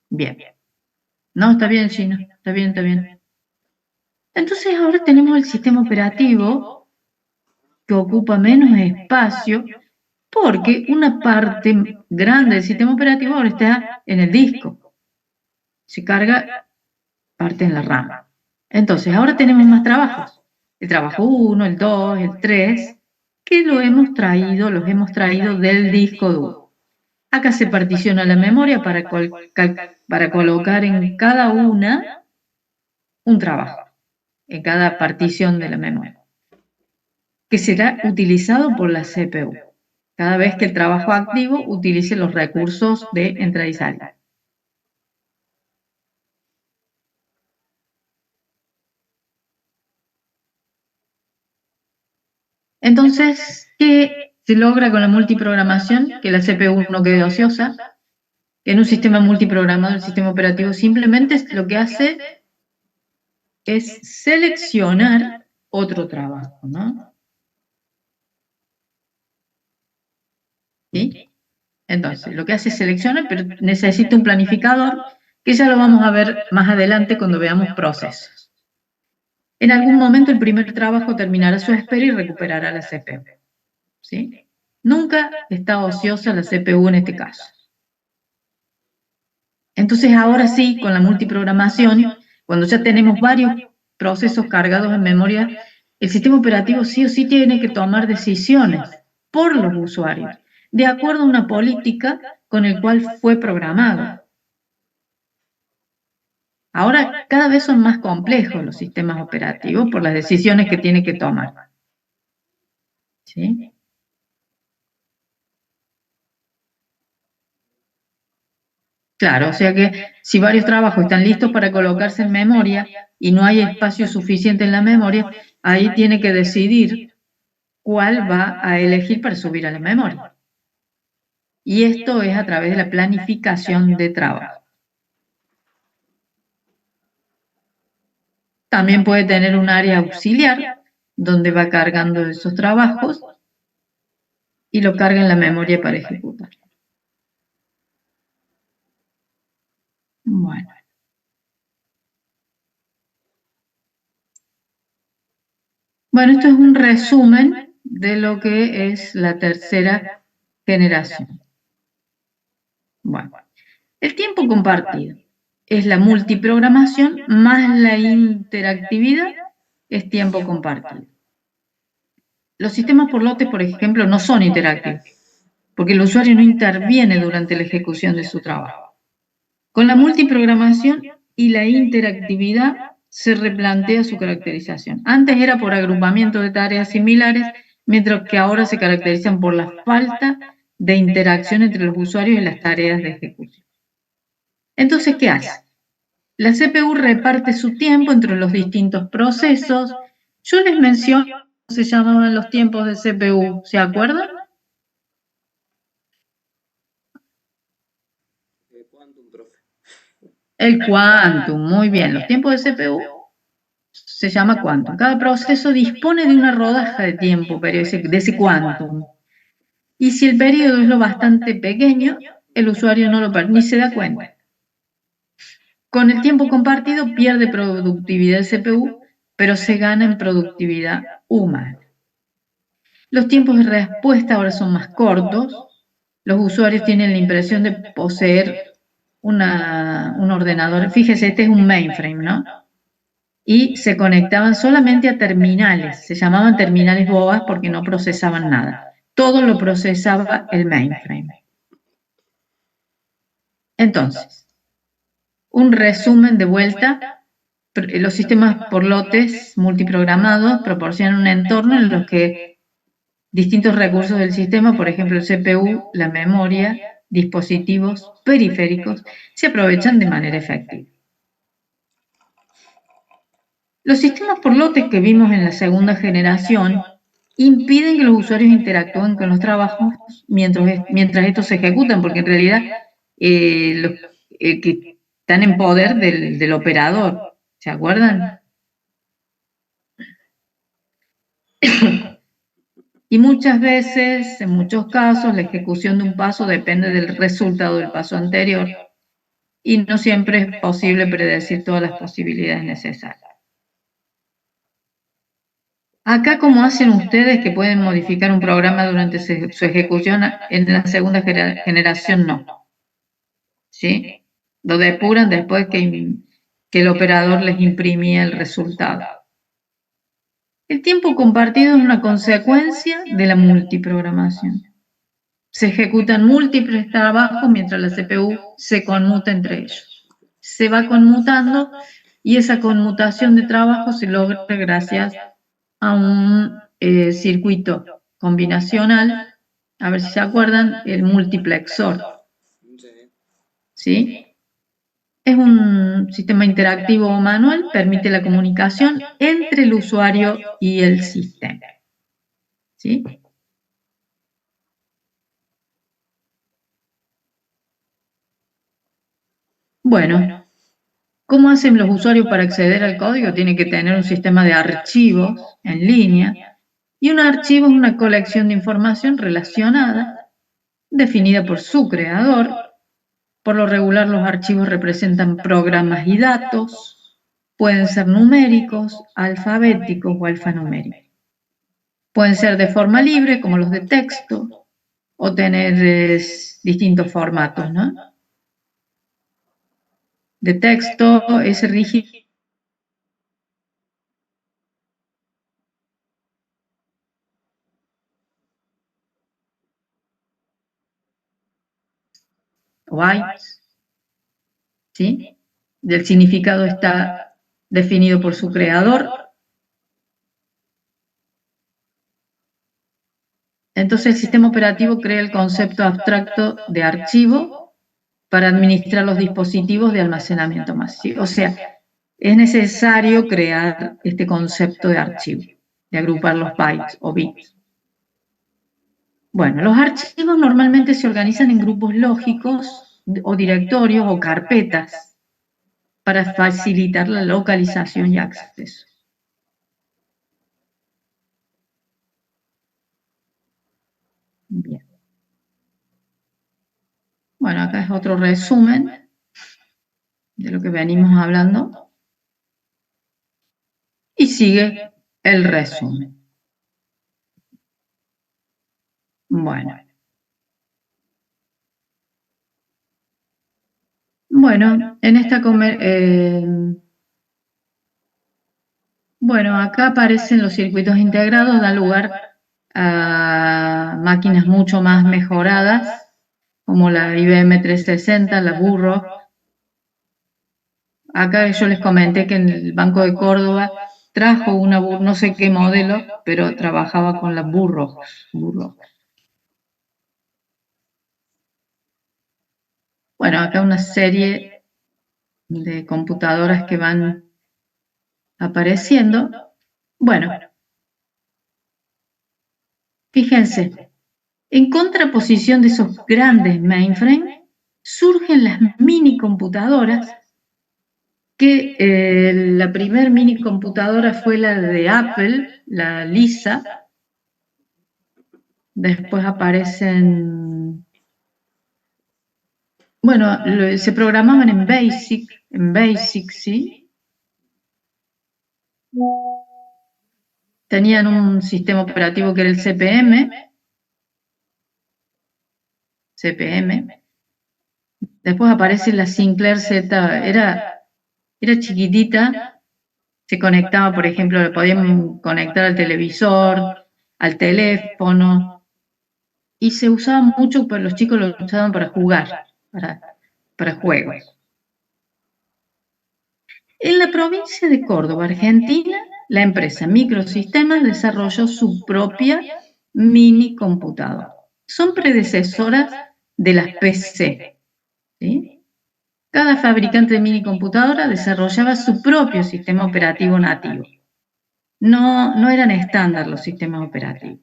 Bien. No, está bien, Chino, está bien. Entonces ahora tenemos el sistema operativo que ocupa menos espacio porque una parte grande del sistema operativo ahora está en el disco. Se carga parte en la RAM. Entonces ahora tenemos más trabajos. El trabajo 1, el 2, el 3, que los hemos traído del disco duro. Acá se particiona la memoria para colocar en cada una un trabajo, en cada partición de la memoria, que será utilizado por la CPU, cada vez que el trabajo activo utilice los recursos de entrada y salida. Entonces, ¿qué se logra con la multiprogramación? Que la CPU no quede ociosa. En un sistema multiprogramado, el sistema operativo simplemente lo que hace es seleccionar otro trabajo, ¿no? ¿Sí? Entonces, lo que hace es seleccionar, pero necesita un planificador, que ya lo vamos a ver más adelante cuando veamos procesos. En algún momento el primer trabajo terminará su espera y recuperará la CPU. ¿Sí? Nunca está ociosa la CPU en este caso. Entonces ahora sí, con la multiprogramación, cuando ya tenemos varios procesos cargados en memoria, el sistema operativo sí o sí tiene que tomar decisiones por los usuarios, de acuerdo a una política con el cual fue programado. Ahora cada vez son más complejos los sistemas operativos por las decisiones que tiene que tomar. ¿Sí? Claro, o sea que si varios trabajos están listos para colocarse en memoria y no hay espacio suficiente en la memoria, ahí tiene que decidir cuál va a elegir para subir a la memoria. Y esto es a través de la planificación de trabajo. También puede tener un área auxiliar donde va cargando esos trabajos y lo carga en la memoria para ejecutar. Bueno. Bueno, esto es un resumen de lo que es la tercera generación. Bueno, el tiempo compartido es la multiprogramación más la interactividad es tiempo compartido. Los sistemas por lotes, por ejemplo, no son interactivos, porque el usuario no interviene durante la ejecución de su trabajo. Con la multiprogramación y la interactividad se replantea su caracterización. Antes era por agrupamiento de tareas similares, mientras que ahora se caracterizan por la falta de interacción entre los usuarios y las tareas de ejecución. Entonces, ¿qué hace? La CPU reparte su tiempo entre los distintos procesos. Yo les menciono cómo se llamaban los tiempos de CPU, ¿se acuerdan? El quantum, muy bien. Los tiempos de CPU se llama quantum. Cada proceso dispone de una rodaja de tiempo de ese quantum. Y si el periodo es lo bastante pequeño, el usuario no ni se da cuenta. Con el tiempo compartido pierde productividad del CPU, pero se gana en productividad humana. Los tiempos de respuesta ahora son más cortos. Los usuarios tienen la impresión de poseer un ordenador. Fíjese, este es un mainframe, ¿no? Y se conectaban solamente a terminales. Se llamaban terminales bobas porque no procesaban nada. Todo lo procesaba el mainframe. Entonces, un resumen de vuelta. Los sistemas por lotes multiprogramados proporcionan un entorno en los que distintos recursos del sistema, por ejemplo el CPU, la memoria, dispositivos periféricos, se aprovechan de manera efectiva. Los sistemas por lotes que vimos en la segunda generación impiden que los usuarios interactúen con los trabajos mientras estos se ejecutan, porque en realidad los que están en poder del operador, ¿se acuerdan? Y muchas veces, en muchos casos, la ejecución de un paso depende del resultado del paso anterior y no siempre es posible predecir todas las posibilidades necesarias. Acá, ¿cómo hacen ustedes que pueden modificar un programa durante su ejecución? En la segunda generación no. ¿Sí? Lo depuran después que el operador les imprimía el resultado. El tiempo compartido es una consecuencia de la multiprogramación. Se ejecutan múltiples trabajos mientras la CPU se conmuta entre ellos. Se va conmutando y esa conmutación de trabajo se logra gracias a un circuito combinacional, a ver si se acuerdan, el multiplexor. ¿Sí? Es un sistema interactivo o manual, permite la comunicación entre el usuario y el sistema. ¿Sí? Bueno, ¿cómo hacen los usuarios para acceder al código? Tienen que tener un sistema de archivos en línea. Y un archivo es una colección de información relacionada, definida por su creador. Por lo regular, los archivos representan programas y datos. Pueden ser numéricos, alfabéticos o alfanuméricos. Pueden ser de forma libre, como los de texto, o tener distintos formatos, ¿no? De texto es rígido o bytes, ¿sí? El significado está definido por su creador. Entonces el sistema operativo crea el concepto abstracto de archivo para administrar los dispositivos de almacenamiento masivo. O sea, es necesario crear este concepto de archivo, de agrupar los bytes o bits. Bueno, los archivos normalmente se organizan en grupos lógicos o directorios o carpetas para facilitar la localización y acceso. Bien. Bueno, acá es otro resumen de lo que venimos hablando. Y sigue el resumen. Bueno. Bueno, en esta bueno, acá aparecen los circuitos integrados, dan lugar a máquinas mucho más mejoradas, como la IBM 360, la Burroughs. Acá yo les comenté que en el Banco de Córdoba trajo una, no sé qué modelo, pero trabajaba con la Burroughs. Bueno, acá una serie de computadoras que van apareciendo. Bueno, fíjense, en contraposición de esos grandes mainframes, surgen las mini computadoras, que la primer mini computadora fue la de Apple, la Lisa. Después aparecen, bueno, se programaban en BASIC, ¿sí? Tenían un sistema operativo que era el CPM. Después aparece la Sinclair Z, era chiquitita, se conectaba, por ejemplo, le podían conectar al televisor, al teléfono, y se usaba mucho, pero los chicos lo usaban para jugar, para juegos. En la provincia de Córdoba, Argentina, la empresa Microsistemas desarrolló su propia mini computadora. Son predecesoras de las PC, ¿sí? Cada fabricante de mini computadora desarrollaba su propio sistema operativo nativo. No eran estándar los sistemas operativos.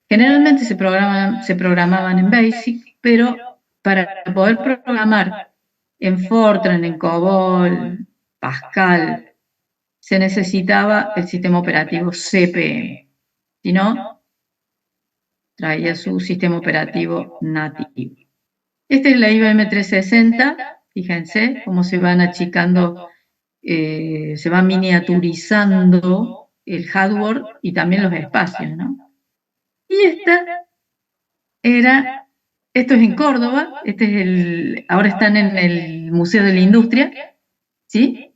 Generalmente se programaban en BASIC, pero para poder programar en Fortran, en COBOL, Pascal, se necesitaba el sistema operativo CPM. Si no, traía su sistema operativo nativo. Esta es la IBM 360, fíjense cómo se van achicando, se va miniaturizando el hardware y también los espacios, ¿no? Y esto es en Córdoba, ahora están en el Museo de la Industria, ¿sí?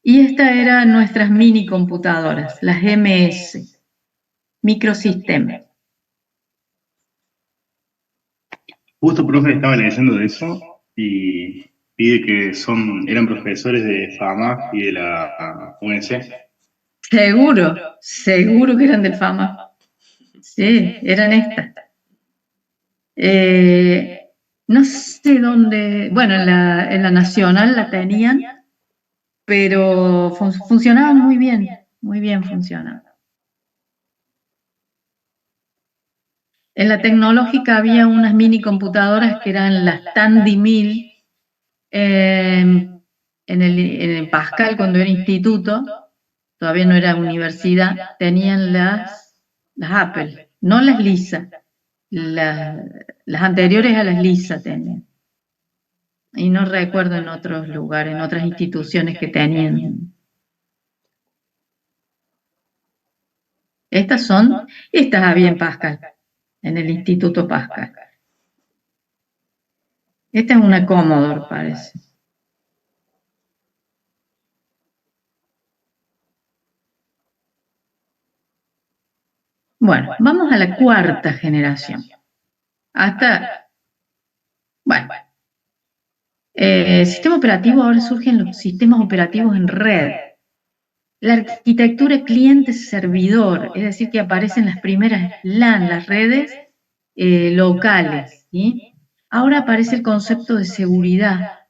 Y esta eran nuestras mini computadoras, las MS, microsistemas. Justo, profe, estaba leyendo de eso y pide que eran profesores de FAMA y de la UNC. Seguro que eran del FAMA. Sí, eran estas. No sé dónde, bueno, en la Nacional la tenían, pero funcionaban muy bien funcionaban. En la tecnológica había unas mini computadoras que eran las Tandy 1000, en el Pascal, cuando era instituto, todavía no era universidad, tenían las Apple, no las Lisa, las anteriores a las Lisa tenían. Y no recuerdo en otros lugares, en otras instituciones que tenían. Estas había en Pascal, en el Instituto Pascal. Esta es una Commodore, parece. Bueno, vamos a la cuarta generación. Bueno, Sistema operativo, ahora surgen los sistemas operativos en red. La arquitectura cliente-servidor, es decir, que aparecen las primeras LAN, las redes locales, ¿sí? Ahora aparece el concepto de seguridad.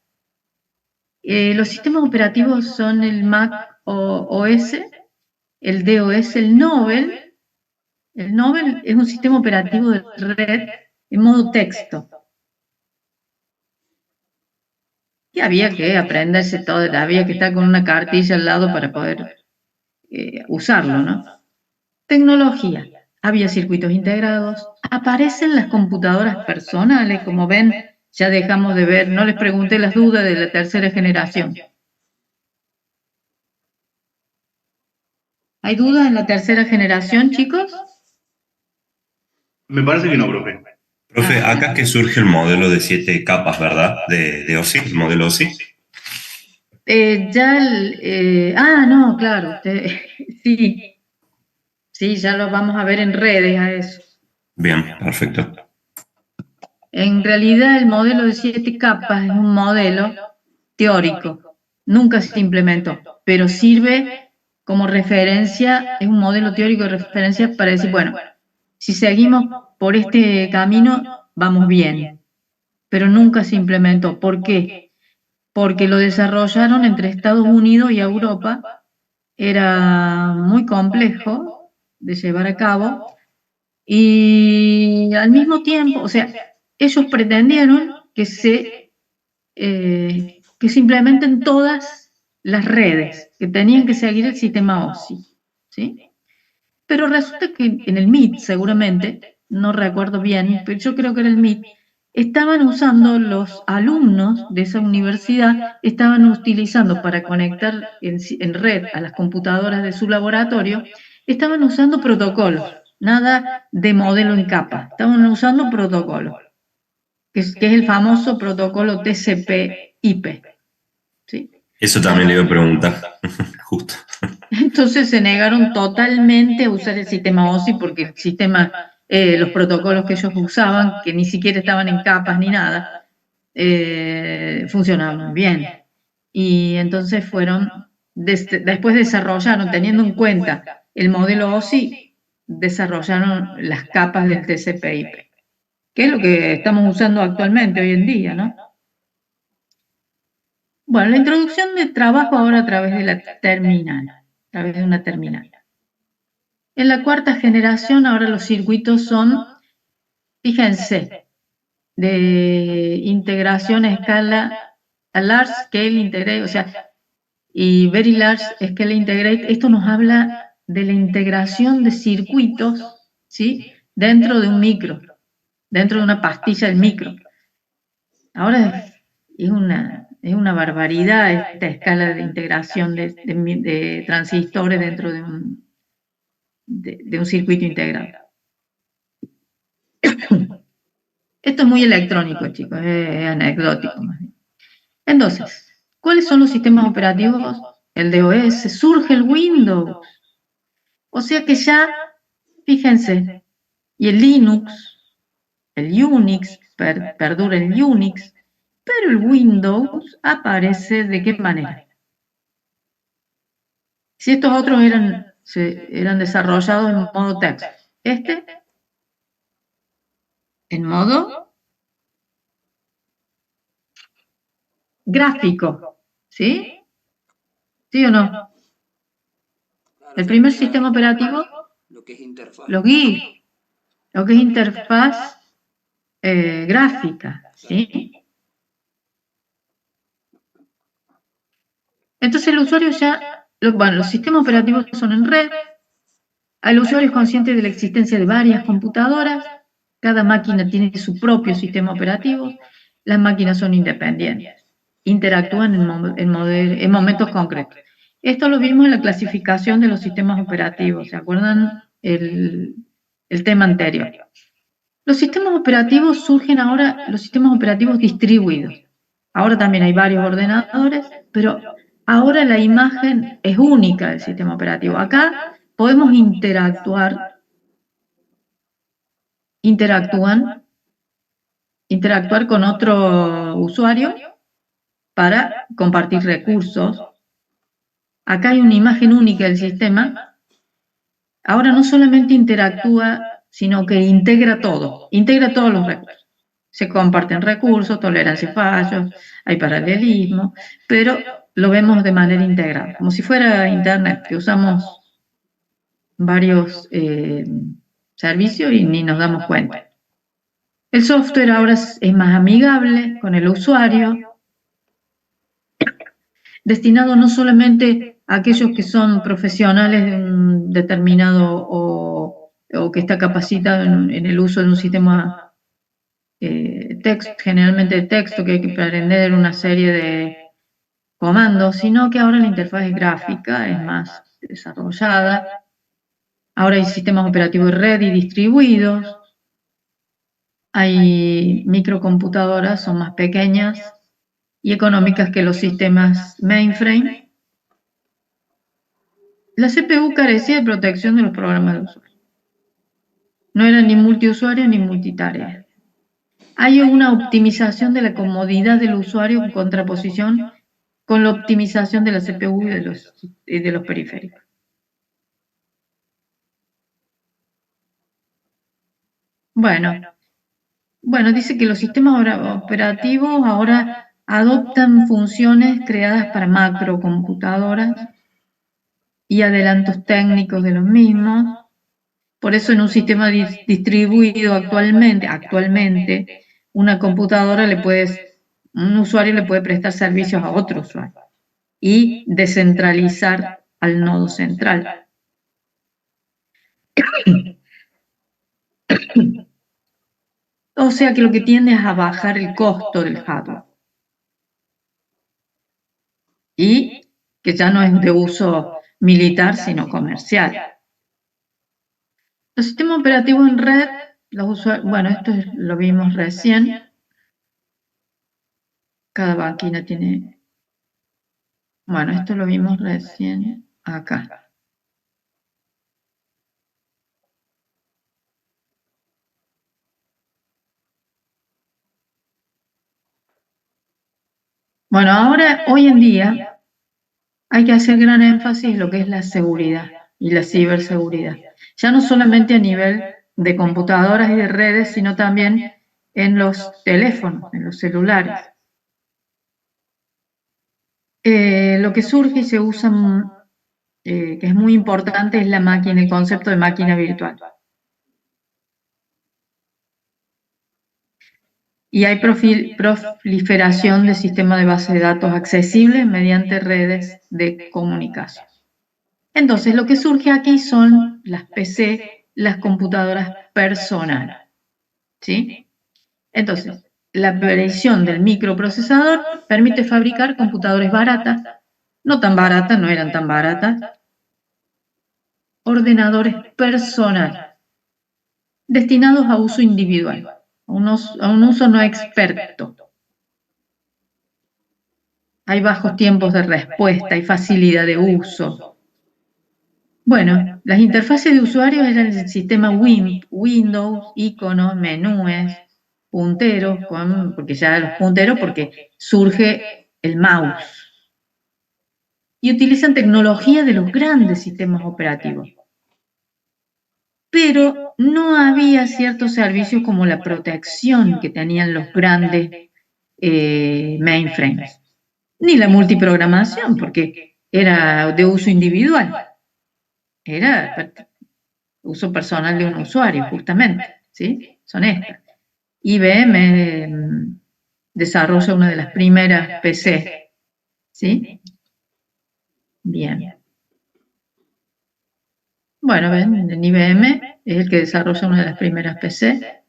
Los sistemas operativos son el Mac OS, el DOS, el Nobel. El Nobel es un sistema operativo de red en modo texto. Y había que aprenderse todo, había que estar con una cartilla al lado para poder usarlo, ¿no? Tecnología. Había circuitos integrados. Aparecen las computadoras personales, como ven, ya dejamos de ver, no les pregunté las dudas de la tercera generación. ¿Hay dudas en la tercera generación, chicos? Me parece que no, profe. Profe, acá es que surge el modelo de 7 capas, ¿verdad? De OSI, el modelo OSI. No, claro, sí, sí, ya lo vamos a ver en redes a eso. Bien, perfecto. En realidad el modelo de 7 capas es un modelo teórico, nunca se implementó, pero sirve como referencia, es un modelo teórico de referencia para decir, bueno, si seguimos por este camino, vamos bien, pero nunca se implementó. ¿Por qué? Porque lo desarrollaron entre Estados Unidos y Europa, era muy complejo de llevar a cabo y al mismo tiempo, o sea, ellos pretendieron que se implementen todas las redes, que tenían que seguir el sistema OSI, ¿sí? Pero resulta que en el MIT, seguramente, no recuerdo bien, pero yo creo que era el MIT, estaban usando los alumnos de esa universidad, estaban utilizando para conectar en red a las computadoras de su laboratorio, estaban usando protocolos, nada de modelo en capa, estaban usando protocolos, que es el famoso protocolo TCP/IP. ¿Sí? Eso también le iba a preguntar, justo. Entonces se negaron totalmente a usar el sistema OSI porque el sistema, los protocolos que ellos usaban, que ni siquiera estaban en capas ni nada, funcionaban muy bien. Y entonces después desarrollaron, teniendo en cuenta el modelo OSI, desarrollaron las capas del TCP/IP, que es lo que estamos usando actualmente hoy en día, ¿no? Bueno, la introducción de trabajo ahora a través de la terminal, a través de una terminal. En la cuarta generación ahora los circuitos son, fíjense, de integración a escala, a large scale integrate, o sea, y very large scale integrate. Esto nos habla de la integración de circuitos, ¿sí? Dentro de un micro, dentro de una pastilla del micro. Ahora es una barbaridad esta escala de integración de transistores dentro de un circuito integrado. Esto es muy electrónico, chicos, es anecdótico más bien. Entonces, ¿cuáles son los sistemas operativos? El DOS, surge el Windows. O sea que ya, fíjense, y el Linux, el Unix, perdura el Unix, pero el Windows aparece ¿de qué manera? Si estos otros eran desarrollados en modo texto, este en modo gráfico, ¿sí? ¿Sí o no? El primer sistema operativo, los GUI, lo que es interfaz gráfica, ¿sí? Entonces el usuario ya, los sistemas operativos son en red, el usuario es consciente de la existencia de varias computadoras, cada máquina tiene su propio sistema operativo, las máquinas son independientes, interactúan en momentos concretos. Esto lo vimos en la clasificación de los sistemas operativos, ¿se acuerdan el tema anterior? Los sistemas operativos surgen ahora, los sistemas operativos distribuidos. Ahora también hay varios ordenadores, pero ahora la imagen es única del sistema operativo. Acá podemos interactuar con otro usuario para compartir recursos. Acá hay una imagen única del sistema. Ahora no solamente interactúa, sino que integra todos los recursos. Se comparten recursos, tolerancia a fallos, hay paralelismo, pero lo vemos de manera integrada, como si fuera Internet, que usamos varios servicios y ni nos damos cuenta. El software ahora es más amigable con el usuario, destinado no solamente a aquellos que son profesionales de un determinado o que está capacitado en el uso de un sistema generalmente de texto, que hay que aprender una serie de comandos, sino que ahora la interfaz es gráfica, es más desarrollada. Ahora hay sistemas operativos de red y distribuidos. Hay microcomputadoras, son más pequeñas y económicas que los sistemas mainframe. La CPU carecía de protección de los programas de usuario. No era ni multiusuario ni multitarea. Hay una optimización de la comodidad del usuario en contraposición con la optimización de la CPU y de los periféricos. Bueno, dice que los sistemas operativos ahora adoptan funciones creadas para macrocomputadoras y adelantos técnicos de los mismos. Por eso en un sistema distribuido actualmente, un usuario le puede prestar servicios a otro usuario y descentralizar al nodo central. O sea que lo que tiende es a bajar el costo del hardware. Y que ya no es de uso militar, sino comercial. Los sistemas operativos en red, esto lo vimos recién. Cada máquina tiene... Bueno, esto lo vimos recién acá. Bueno, ahora, hoy en día, hay que hacer gran énfasis en lo que es la seguridad y la ciberseguridad. Ya no solamente a nivel de computadoras y de redes, sino también en los teléfonos, en los celulares. Lo que surge y se usa, que es muy importante, es el concepto de máquina virtual. Y hay proliferación de sistemas de base de datos accesibles mediante redes de comunicación. Entonces, lo que surge aquí son las PC, las computadoras personales. ¿Sí? Entonces, la aparición del microprocesador permite fabricar computadoras baratas, no eran tan baratas, ordenadores personales, destinados a uso individual, a un uso no experto. Hay bajos tiempos de respuesta, hay facilidad de uso. Bueno, las interfaces de usuario eran el sistema Windows, iconos, menúes, punteros, porque surge el mouse. Y utilizan tecnología de los grandes sistemas operativos. Pero no había ciertos servicios como la protección que tenían los grandes mainframes, ni la multiprogramación, porque era de uso individual, era uso personal de un usuario, justamente, ¿sí? Son estas. IBM desarrolla una de las primeras PC, ¿sí? Bien. Bueno, ven, en IBM es el que desarrolla una de las primeras PC.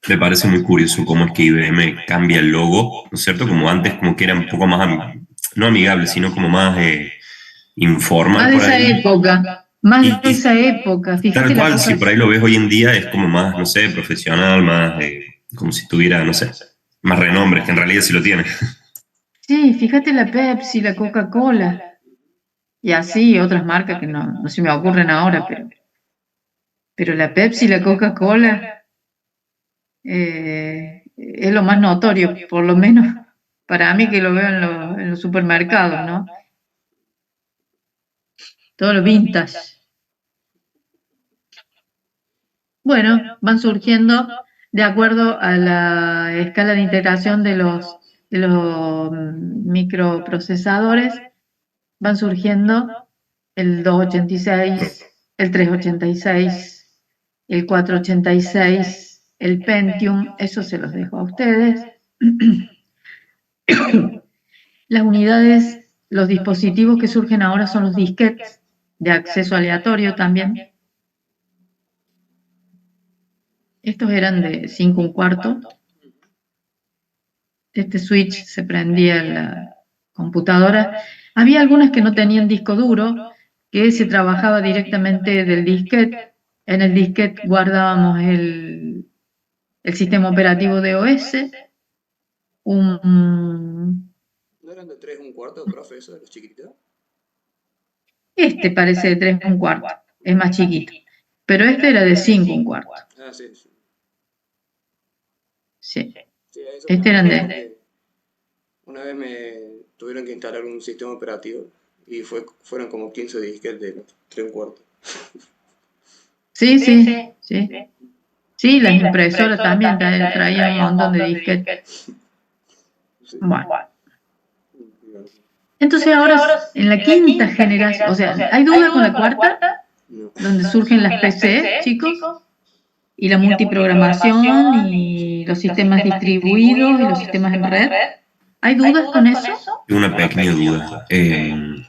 Me parece muy curioso cómo es que IBM cambia el logo, ¿no es cierto? Como antes, como que era un poco más, no amigable, sino como más informal. Más de esa época, de esa época. Fíjate tal cual, si por ahí lo ves hoy en día, es como más, no sé, profesional, más como si tuviera, no sé, más renombre, que en realidad sí lo tiene. Sí, fíjate la Pepsi, la Coca-Cola, y así otras marcas que no se me ocurren ahora, pero la Pepsi y la Coca-Cola es lo más notorio, por lo menos para mí que lo veo en los supermercados, ¿no? Todo lo vintage. Bueno, van surgiendo de acuerdo a la escala de integración de los microprocesadores, van surgiendo el 286, el 386, el 486, el Pentium, eso se los dejo a ustedes. Las unidades, los dispositivos que surgen ahora son los disquetes de acceso aleatorio también. Estos eran de 5 1/4. Este switch se prendía en la computadora. Había algunas que no tenían disco duro, que se trabajaba directamente del disquete. En el disquete guardábamos el sistema operativo de OS. ¿No eran de 3 1/4, profe, eso de los chiquititos? Este parece de 3 1/4, es más chiquito. Pero este era de 5 1/4. Ah, sí. Sí. Sí, eso Este eran de... porque una vez me tuvieron que instalar un sistema operativo y fueron como 15 disquetes de 3 1/4. Sí. Sí, las impresoras también traían un montón de disquetes. Sí. Bueno. Entonces ahora en la quinta generación, o sea, ¿hay duda con la cuarta? No. Donde surgen las PC, chicos, y la multiprogramación y los sistemas distribuidos y los sistemas en red. ¿Hay dudas con eso? Una pequeña duda. En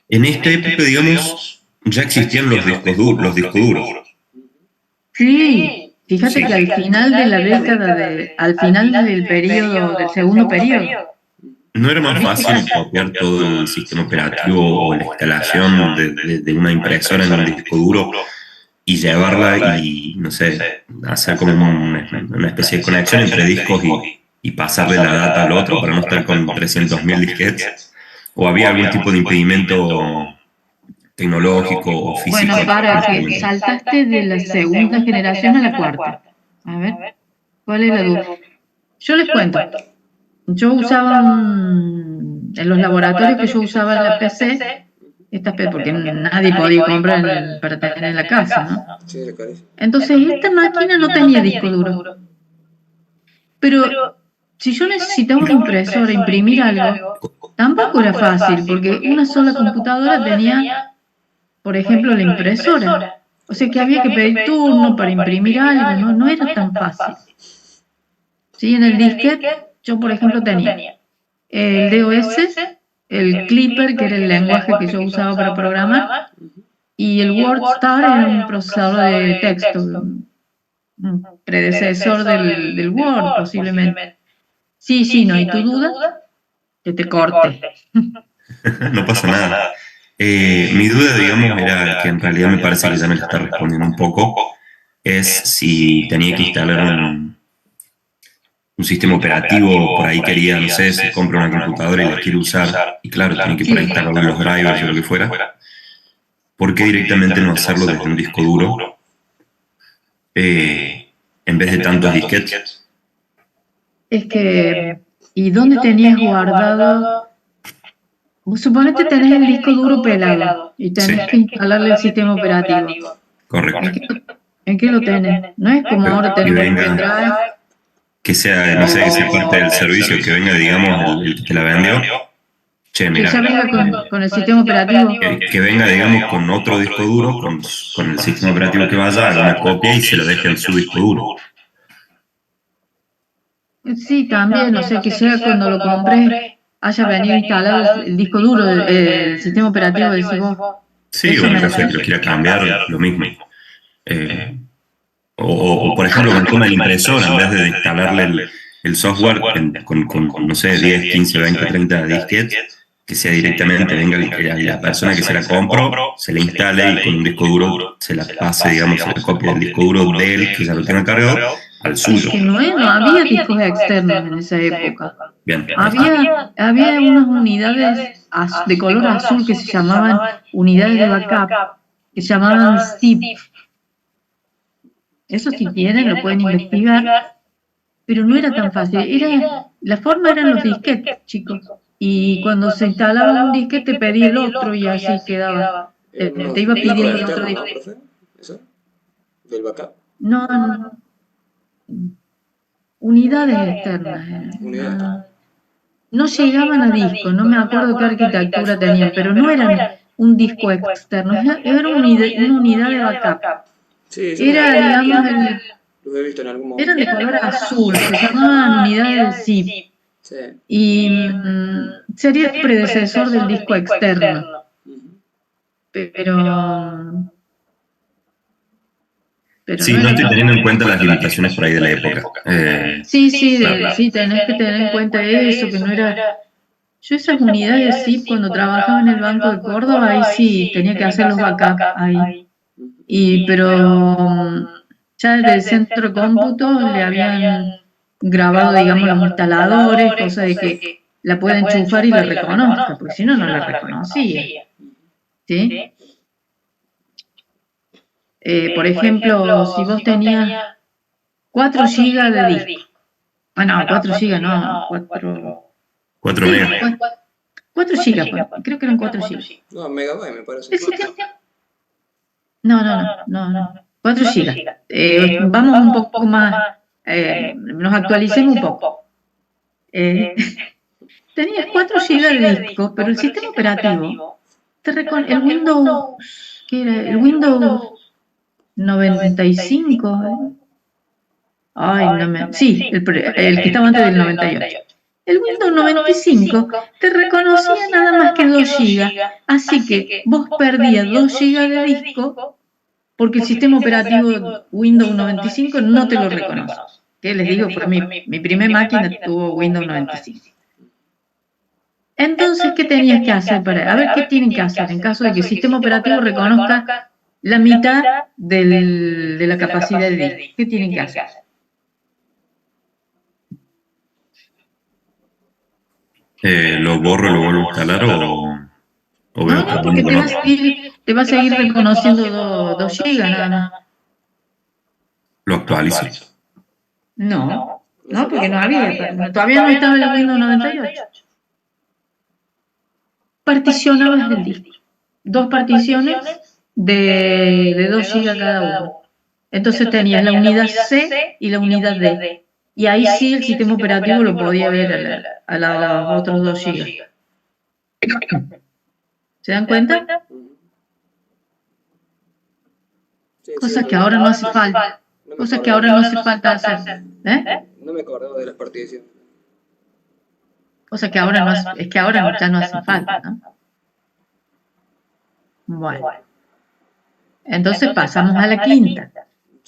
esta época, digamos, ya existían los discos duros. Sí, fíjate que al final de la década al final del periodo, del segundo periodo, ¿No era más fácil copiar todo el sistema operativo o la instalación de una impresora en un disco duro y llevarla y, no sé, hacer como una especie de conexión entre discos y pasarle la data al otro para no estar con 300.000 disquetes? ¿O había algún tipo de impedimento tecnológico o físico? bueno, para que saltaste de la segunda generación a la cuarta. A ver, ¿cuál es la duda? Yo les cuento. Yo usaba en los laboratorios que yo usaba en la PC, porque nadie podía comprar para tener en la casa, ¿no? Sí, era carísimo. Entonces esta máquina no tenía disco duro. Pero si yo necesitaba una impresora, imprimir algo, tampoco era fácil, porque una sola computadora tenía, por ejemplo, la impresora. O sea que había que pedir turno para imprimir algo, no era tan fácil. ¿Sí? En el disquete, yo por ejemplo tenía el DOS, el Clipper, que era el lenguaje que yo usaba para programar, y el WordStar era un procesador de texto, un predecesor del Word posiblemente. Sí, no hay tu duda, que te corte. No pasa nada. Mi duda, digamos, era que en realidad me parece que ya me la está respondiendo un poco, es si tenía que instalar un sistema operativo, por ahí quería, no sé, se compra una computadora y la quiere usar, y claro, tiene que por ahí instalar los drivers o lo que fuera. ¿Por qué directamente no hacerlo desde un disco duro en vez de tantos disquetes? Es que, ¿y dónde tenías guardado? Vos suponete tenés el disco duro pelado y tenés que instalarle el sistema operativo. Correcto. ¿En qué lo tenés? No es como ahora tenés un pendrive. Que sea, no sé, que sea parte del servicio, que venga, digamos, el que te la vendió. Che, mira, que ya venga con el sistema operativo. Que venga, digamos, con otro disco duro, con el sistema operativo que vaya, haga una copia y se lo deje en su disco duro. Sí, también, o sea, que sea cuando lo compré, haya venido instalado el disco duro, el sistema operativo, decís vos. Sí, o en caso de que lo quiera cambiar, lo mismo. O por ejemplo, con el tema de la impresora, en vez de instalarle el software con, no sé, 10, 15, 20, 30 disquetes, que sea directamente, venga la persona que se la compró, se la instale y con un disco duro se la pase, digamos, se la copia del disco duro de él, que ya lo tenga cargado, al suyo. Que no había discos externos en esa época. Bien. Había unas unidades de color azul que se llamaban unidades de backup, que se llamaban STIP. Eso si quieren lo pueden investigar, pero no era tan fácil. La forma eran los disquetes, chicos. Y cuando se instalaba un disquete pedía el otro y así quedaba. Te iba pidiendo el otro disquete. ¿No, profe? ¿Eso? ¿Del backup? No, no. Unidades externas. Unidades. No llegaban a disco, no me acuerdo qué arquitectura tenían, pero no eran un disco externo, era una unidad de backup. Sí, Era, digamos, los he visto en algún momento. eran de color azul, se llamaban unidades de zip. Sí. Y sería el predecesor del disco externo. Pero Sí, no estoy teniendo en cuenta las limitaciones por ahí de la época. Sí, tenés que tener en cuenta eso, que no era... Yo esas unidades zip, cuando trabajaba en el Banco de Córdoba, ahí sí tenía que hacer los backups ahí. Pero ya desde el centro de cómputo le habían grabado, digamos, los instaladores, cosa de que la pueda enchufar y la reconozca, porque si no, no la reconocía. ¿Sí? Por ejemplo, si vos tenías 4 GB de disco. Bueno, 4 GB, no, 4 megas. 4 GB, creo que eran 4 GB. No, megabyte me parece. No. 4 GB. Vamos un poco más, nos actualicemos un poco. Tenías 4 GB de disco, pero el sistema operativo, el Windows, ¿qué era? El Windows 95. Sí, el que estaba antes del 98. El Windows 95 te reconocía nada más que 2 GB, así que vos perdías 2 GB de disco porque el sistema operativo Windows 95 no te lo reconoce. ¿Qué les digo? Fue mi primer máquina tuvo Windows 95. Entonces, ¿qué tenías que hacer a ver qué tienen que hacer en caso de que el sistema operativo reconozca la mitad de la capacidad de disco? ¿Qué tienen que hacer? ¿Lo borro, lo vuelvo a instalar o veo No, porque te va a seguir reconociendo 2 GB nada más. lo actualizo? No, porque no había, todavía no estaba el Windows 98. Particionabas el disco. 2 particiones de 2 GB cada uno. Entonces tenías la unidad C y la unidad D. Y ahí sí el sistema operativo lo podía ver a los otros 2 GB. ¿Se dan cuenta? Cosas que ahora no hace falta. Cosas que ahora no hace falta hacer. No me acordaba de las particiones. Cosas que ahora es que ahora ya no hacen falta, ¿no? Bueno. Entonces pasamos a la quinta.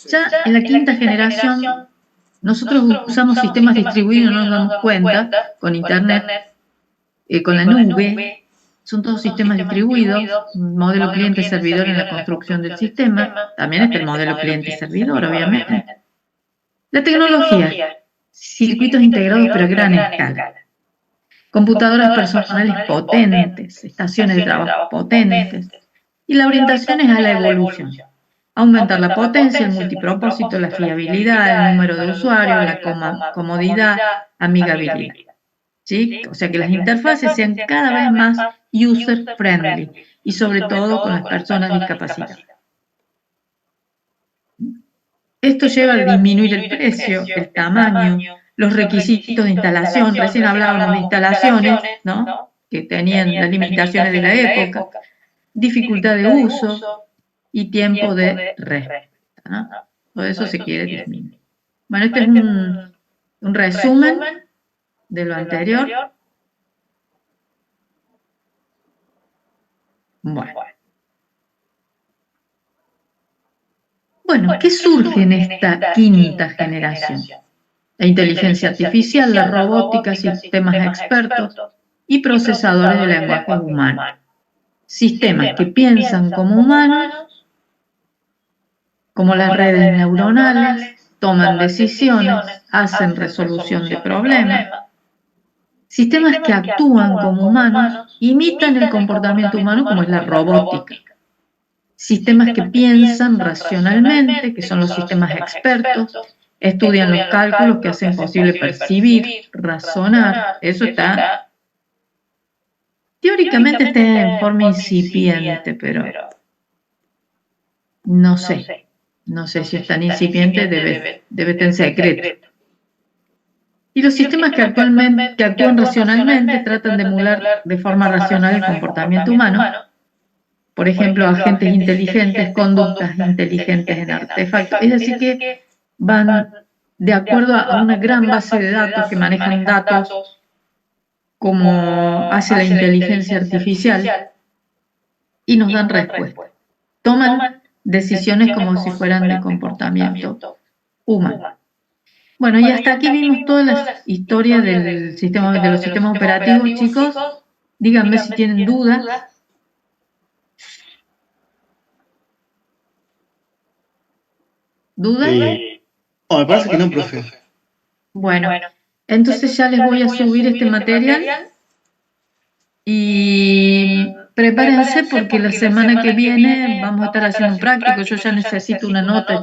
Ya en la quinta generación, nosotros usamos sistemas distribuidos, no nos damos cuenta, con Internet, con la nube. Son todos sistemas distribuidos, modelo cliente-servidor en la construcción del sistema. También está el modelo cliente-servidor, obviamente. La tecnología, circuitos integrados pero a gran escala. Computadoras personales potentes, estaciones de trabajo potentes. Y la orientación es a la evolución. Aumentar la potencia, el multipropósito, la fiabilidad, el número de usuarios, la comodidad, amigabilidad. ¿Sí? O sea que las interfaces sean cada vez más user-friendly y sobre todo con las personas discapacitadas. Esto lleva a disminuir el precio, el tamaño, los requisitos de instalación. Recién hablábamos de instalaciones, ¿no? Que tenían las limitaciones de la época, dificultad de uso y tiempo de respuesta, ¿no? Todo eso se quiere disminuir. Bueno, este es un resumen de lo anterior. Bueno, ¿qué surge en esta quinta generación? La inteligencia artificial, la robótica, sistemas expertos y procesadores de lenguaje humano. Sistemas que piensan como humanos, como las redes neuronales, toman decisiones, hacen resolución de problemas. Sistemas que actúan como humanos, imitan el comportamiento humano como es la robótica. sistemas que piensan racionalmente, que son los sistemas expertos, estudian los cálculos que hacen posible percibir, razonar. Eso está, teóricamente está en forma incipiente, pero no sé. No sé si es tan incipiente, debe estar en secreto. Y los sistemas que actúan racionalmente tratan de emular de forma racional el comportamiento humano. Por ejemplo, agentes inteligentes, conductas inteligentes en artefactos. Es decir, que van de acuerdo a una gran base de datos que manejan datos como hace la inteligencia artificial y nos dan respuestas. Toman decisiones como si fueran de comportamiento humano. Bueno, y hasta aquí vimos todas las historias de los sistemas operativos, chicos. Díganme si tienen dudas. ¿Dudas? No, me parece que no, profe. Bueno, entonces ya les voy a subir este material y prepárense porque la semana que viene vamos a estar haciendo un práctico. Yo ya necesito una nota,